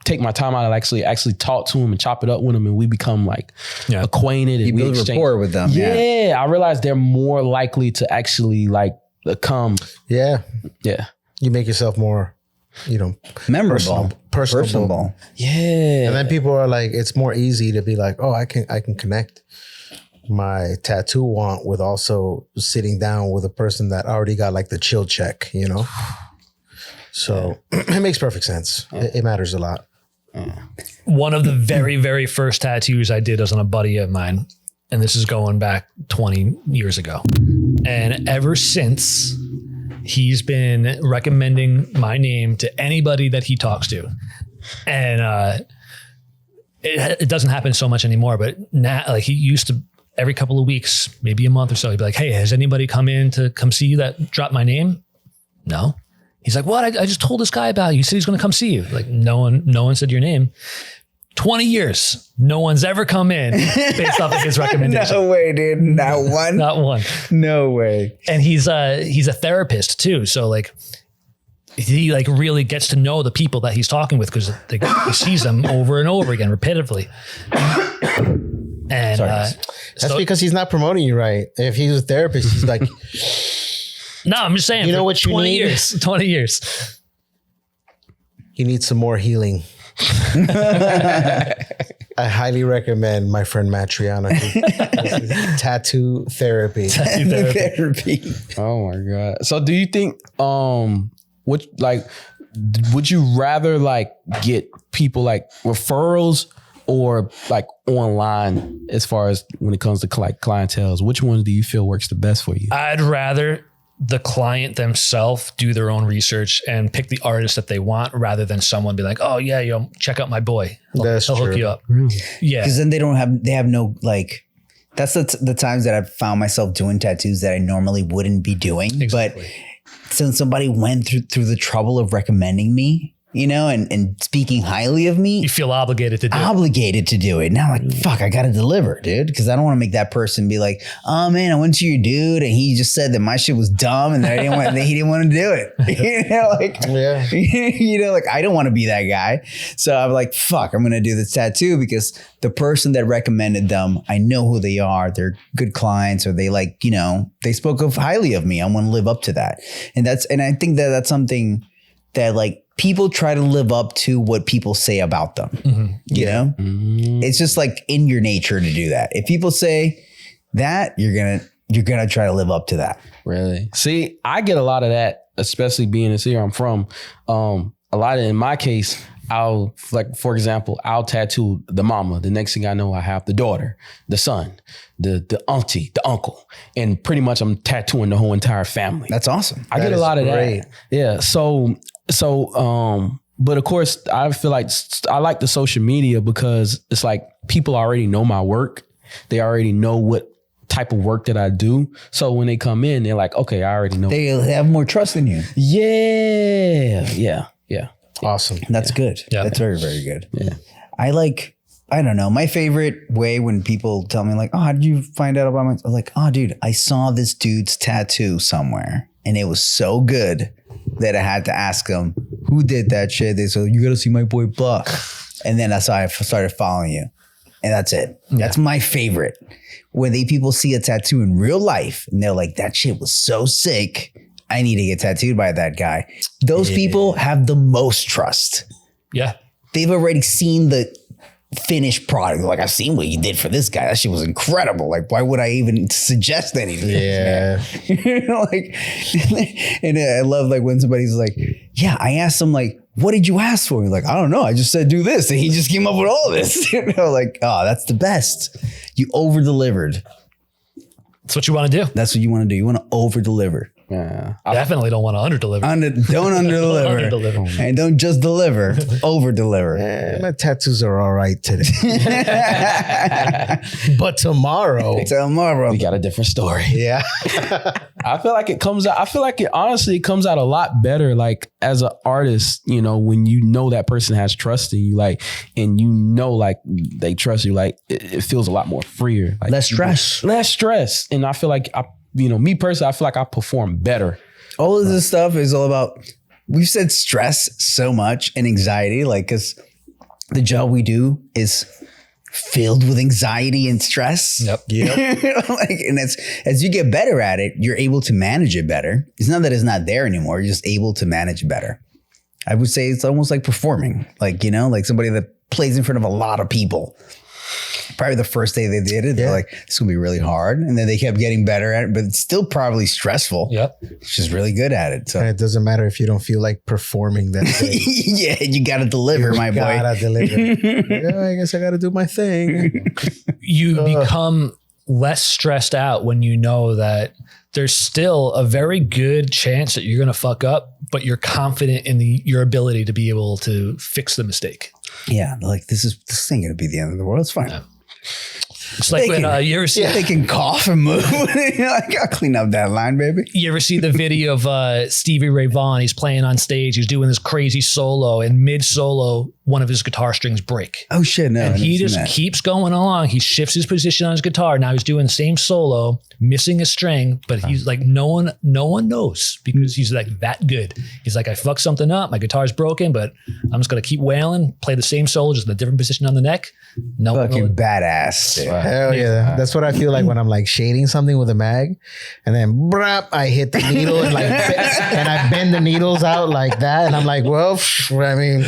take my time out to actually talk to them and chop it up with them, and we become like acquainted and you build rapport with them. Yeah, I realize they're more likely to actually like come. Yeah. You make yourself more, memorable, personable. Yeah. And then people are like, it's more easy to be like, oh, I can connect my tattoo want with also sitting down with a person that already got like the chill check, So it makes perfect sense. It matters a lot. One of the very, very first tattoos I did was on a buddy of mine. And this is going back 20 years ago. And ever since, he's been recommending my name to anybody that he talks to. And it doesn't happen so much anymore, but now, like, he used to, every couple of weeks, maybe a month or so, he'd be like, hey, has anybody come in to come see you that dropped my name? No. He's like, what? I just told this guy about you. He said he's going to come see you. Like, no one said your name. 20 years. No one's ever come in based off of his recommendation. No way, dude. Not one. Not one. No way. And he's a therapist too. So like, he like really gets to know the people that he's talking with because he sees them over and over again repetitively. And that's because he's not promoting you right. If he's a therapist, he's like, no, I'm just saying, you know what you 20 need? years, 20 years. He needs some more healing. I highly recommend my friend Matt Truiano. Tattoo therapy. Oh my God. So do you think, would you rather like get people like referrals or like online as far as when it comes to like clientele? Which one do you feel works the best for you? I'd rather the client themselves do their own research and pick the artist that they want rather than someone be like, oh yeah, check out my boy. He'll hook you up. Really? Yeah. Because then they have no like, that's the times that I've found myself doing tattoos that I normally wouldn't be doing. Exactly. But since somebody went through the trouble of recommending me, and speaking highly of me, you feel obligated to do it. Now, like, fuck, I got to deliver, dude. Because I don't want to make that person be like, oh man, I went to your dude and he just said that my shit was dumb and that he didn't want to do it. Like I don't want to be that guy. So I'm like, fuck, I'm going to do this tattoo because the person that recommended them, I know who they are. They're good clients, or they like, they spoke highly of me. I want to live up to that. And I think that that's something that like, people try to live up to what people say about them. It's just like in your nature to do that. If people say that, you're gonna try to live up to that. Really? See, I get a lot of that, especially being in the city I'm from. A lot of, in my case, I'll like, for example, I'll tattoo the mama. The next thing I know, I have the daughter, the son, the auntie, the uncle, and pretty much I'm tattooing the whole entire family. That's awesome. I get a lot of that. Yeah. So, but of course, I feel like I like the social media because it's like people already know my work. They already know what type of work that I do. So when they come in, they're like, okay, I already know. They have more trust in you. Yeah. Awesome. That's good. Yeah. That's very, very good. Yeah. I don't know. My favorite way when people tell me like, oh, how did you find out about I'm like, oh, dude, I saw this dude's tattoo somewhere and it was so good that I had to ask him who did that shit. They said, you got to see my boy Buck. And then that's how I started following you. And that's it. Yeah. That's my favorite. When people see a tattoo in real life and they're like, that shit was so sick. I need to get tattooed by that guy. Those people have the most trust. Yeah. They've already seen the finished product. Like, I've seen what you did for this guy. That shit was incredible. Like, why would I even suggest anything? Yeah. Like, and I love like when somebody's like, yeah, I asked him like, what did you ask for? He's like, I don't know. I just said do this. And he just came up with all this. Like, oh, that's the best. You over delivered. That's what you want to do. That's what you want to do. You want to over deliver. Yeah. Definitely don't want to under deliver. Don't under deliver. And don't just deliver, over deliver. My tattoos are all right today. But tomorrow we got a different story. Yeah. I feel like it honestly comes out a lot better, like as an artist, you know, when you know that person has trust in you, like, and you know, like they trust you, like it feels a lot more freer. Like, less stress. And I feel like me personally, I feel like I perform better. All of this stuff is all about, we've said stress so much and anxiety, like, because the job we do is filled with anxiety and stress. Yep. Like, and as you get better at it, you're able to manage it better. It's not that it's not there anymore. You're just able to manage it better. I would say it's almost like performing, like, like somebody that plays in front of a lot of people. Probably the first day they did it, they're like, "This will be really hard," and then they kept getting better at it, but it's still probably stressful. Yep, she's just really good at it. So and it doesn't matter if you don't feel like performing that day. Yeah, you got to deliver, my boy. Gotta deliver. I guess I got to do my thing. You become less stressed out when you know that there's still a very good chance that you're going to fuck up, but you're confident in your ability to be able to fix the mistake. Yeah, like this ain't going to be the end of the world. It's fine. No. It's like when you ever see they can cough and move. Like, I'll clean up that line, baby. You ever see the video of Stevie Ray Vaughan? He's playing on stage. He's doing this crazy solo, and mid solo, one of his guitar strings break. Oh shit! No, and he just keeps going along. He shifts his position on his guitar. Now he's doing the same solo, missing a string, but he's like, no one knows because he's like that good. He's like, I fucked something up. My guitar's broken, but I'm just gonna keep wailing, play the same solo, just in a different position on the neck. No, fucking badass. Wow. Hell yeah. That's what I feel like when I'm like shading something with a mag and then I hit the needle and and I bend the needles out like that. And I'm like, well, I mean,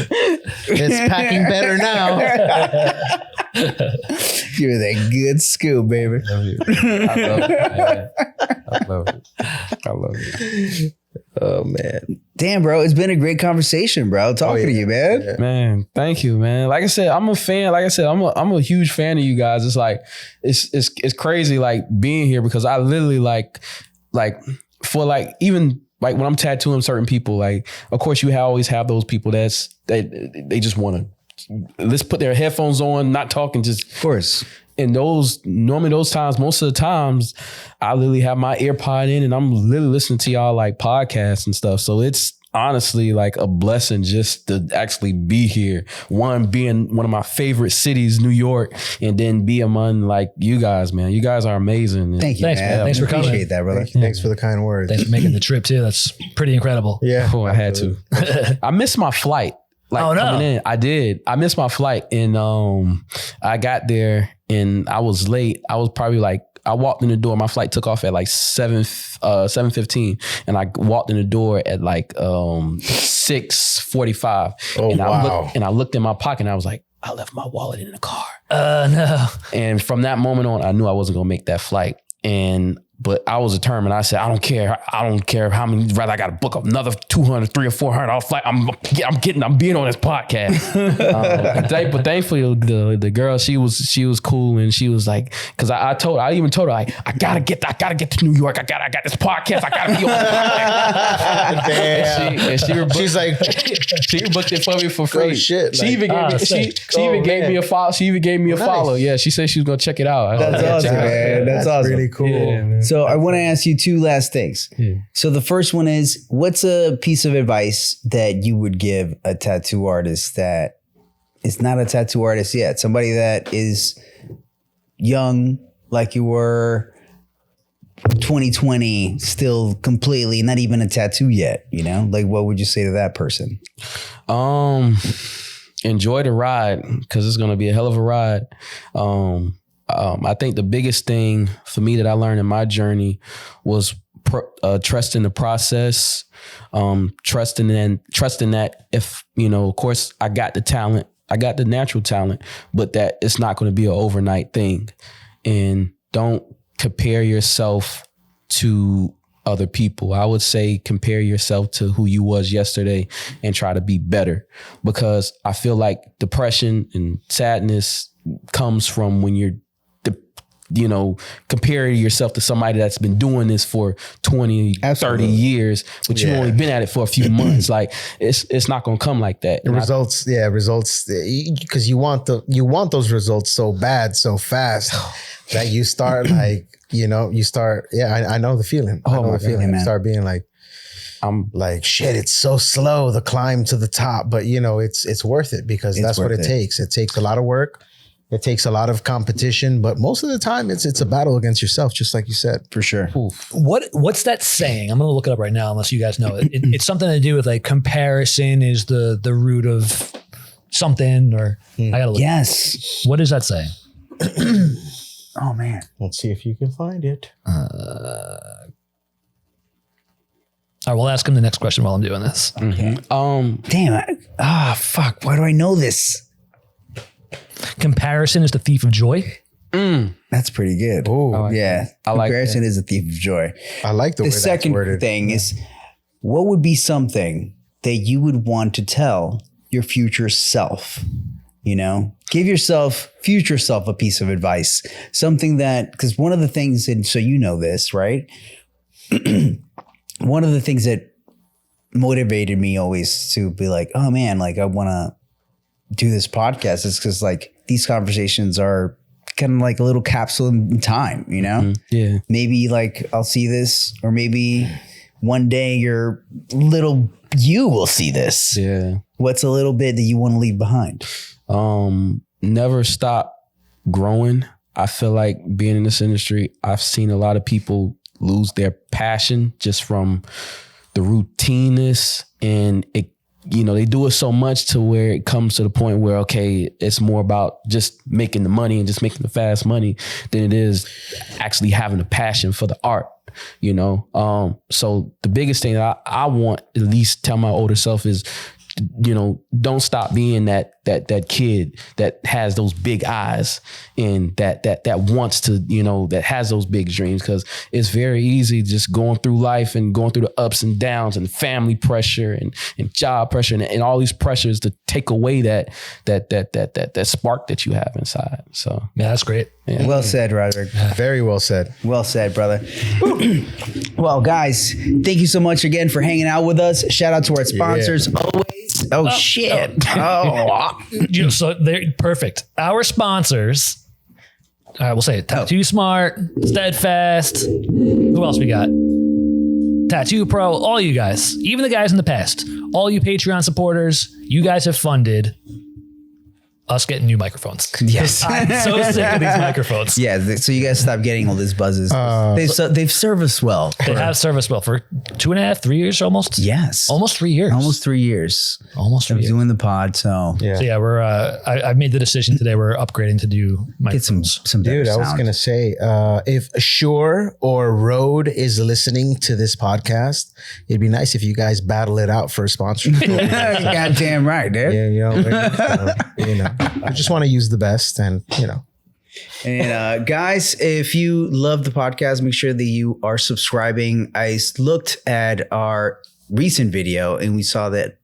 it's packing better now. Give me that good scoop, baby. I love it. Oh man. Damn, bro. It's been a great conversation, bro. Talking to you, man. Yeah. Man, thank you, man. Like I said, I'm a fan. Like I said, I'm a huge fan of you guys. It's like it's crazy like being here because I literally like for like even like when I'm tattooing certain people, like of course you always have those people that they just want to let's put their headphones on, not talking, just of course. And normally those times, most of the times, I literally have my AirPod in and I'm literally listening to y'all like podcasts and stuff. So it's honestly like a blessing just to actually be here. One, being one of my favorite cities, New York, and then be among like you guys, man. You guys are amazing. Thank you, man. Thanks for coming. Appreciate that, brother. Thanks for the kind words. Thanks for making the trip too. That's pretty incredible. Yeah. Oh, I had to. I missed my flight. Like coming in. I did. I missed my flight and I got there and I was late. I was probably like, I walked in the door. My flight took off at like 7:15 and I walked in the door at like 6:45. Oh, and wow. I looked in my pocket and I was like, I left my wallet in the car. No. And from that moment on, I knew I wasn't gonna make that flight. But I was determined. I said, I don't care how many, rather I got to book another $200, $300 or $400 flight. I'm being on this podcast. But thankfully the girl, she was cool. And she was like, cause I even told her, like, I gotta get to New York. I got this podcast. I gotta be on this podcast. She's like, she booked it for me for free. Oh, shit. She even gave me a follow. She even gave me a follow. Yeah. She said she was going to check it out. That's awesome, man. That's awesome. Really cool. Yeah, man. So I want to ask you two last things. Yeah. So the first one is, what's a piece of advice that you would give a tattoo artist that is not a tattoo artist yet. Somebody that is young, like you were 2020, still completely not even a tattoo yet, you know? Like, what would you say to that person? Enjoy the ride, because it's going to be a hell of a ride. I think the biggest thing for me that I learned in my journey was trusting the process, trusting that if, you know, of course I got the talent, I got the natural talent, but that it's not going to be an overnight thing. And don't compare yourself to other people. I would say compare yourself to who you was yesterday and try to be better, because I feel like depression and sadness comes from when you're, you know, comparing yourself to somebody that's been doing this for 20, Absolutely. 30 years, but you've only been at it for a few months. Like it's not going to come like that. Results, because you want those results so bad, so fast that you start like, you know, I know the feeling. I know the feeling. Man. Start being like, I'm like, shit, it's so slow, the climb to the top, but you know, it's worth it, because that's what it takes. It takes a lot of work. It takes a lot of competition, but most of the time it's a battle against yourself, just like you said. For sure. What's that saying? I'm going to look it up right now, unless you guys know it. It's something to do with like comparison is the root of something, or I got to look. Yes. What is that saying? Oh man. Let's see if you can find it. All right, we'll ask him the next question while I'm doing this. Mm-hmm. Damn. Fuck. Why do I know this? Comparison is the thief of joy. That's pretty good. Oh, yeah. Comparison is a thief of joy. I like the way that's worded. The second thing is, what would be something that you would want to tell your future self? You know, give yourself, future self, a piece of advice. Something that, because one of the things, and so you know this, right? One of the things that motivated me always to be like, oh man, like I want to do this podcast is because like these conversations are kind of like a little capsule in time, you know? Yeah. Maybe like I'll see this, or maybe one day your little you will see this. Yeah. What's a little bit that you want to leave behind? Never stop growing. I feel like being in this industry, I've seen a lot of people lose their passion just from the routineness, and it, you know, they do it so much to where it comes to the point where, okay, it's more about just making the money and just making the fast money than it is actually having a passion for the art, you know? So the biggest thing that I want at least tell my older self is, you know, don't stop being that kid that has those big eyes and that wants to, you know, that has those big dreams, because it's very easy just going through life and going through the ups and downs and family pressure and job pressure and all these pressures to take away that spark that you have inside. So yeah, that's great. Yeah. Well said, Rodrik. Very well said. Well said, brother. Well, guys, thank you so much again for hanging out with us. Shout out to our sponsors always. Oh, shit. So they're perfect. Our sponsors. All right, we'll say it. Tattoo Smart, Steadfast. Who else we got? Tattoo Pro, all you guys, even the guys in the past, all you Patreon supporters, you guys have funded us getting new microphones. Yes. I'm so sick of these microphones. Yeah, so you guys stop getting all these buzzes. They've served us well. They have served us well for 2.5, 3 years almost. Yes. Almost 3 years. Almost 3 years. Almost 3 years. Doing the pod, so. So yeah, we're, I made the decision today, we're upgrading to do microphones. Get some better Dude, I was sound. going to say, if Shure or Rode is listening to this podcast, it'd be nice if you guys battle it out for a sponsorship. Goddamn right, dude. Yeah, you know, I just want to use the best, and you know. And guys, if you love the podcast, make sure that you are subscribing. I looked at our recent video and we saw that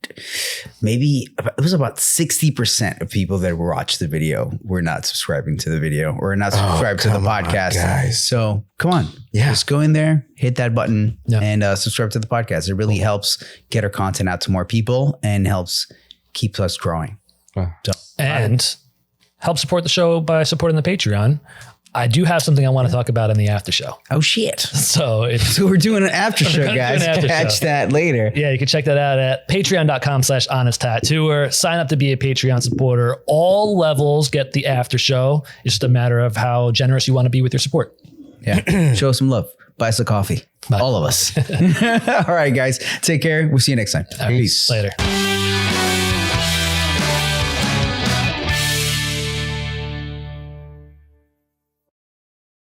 maybe it was about 60% of people that watched the video were not subscribing to the video or not subscribed to the podcast. Guys. So come on. Yeah. Just go in there, hit that button and subscribe to the podcast. It really helps get our content out to more people and helps keep us growing. And help support the show by supporting the Patreon. I do have something I want to talk about in the after show. Oh shit. So we're doing an after show, guys. Catch that later. Yeah, you can check that out at patreon.com/honest-tattooer. Sign up to be a Patreon supporter. All levels get the after show. It's just a matter of how generous you want to be with your support. Yeah. Show us some love. Buy us a coffee. Bye. All of us. All right, guys. Take care. We'll see you next time. Peace. Later.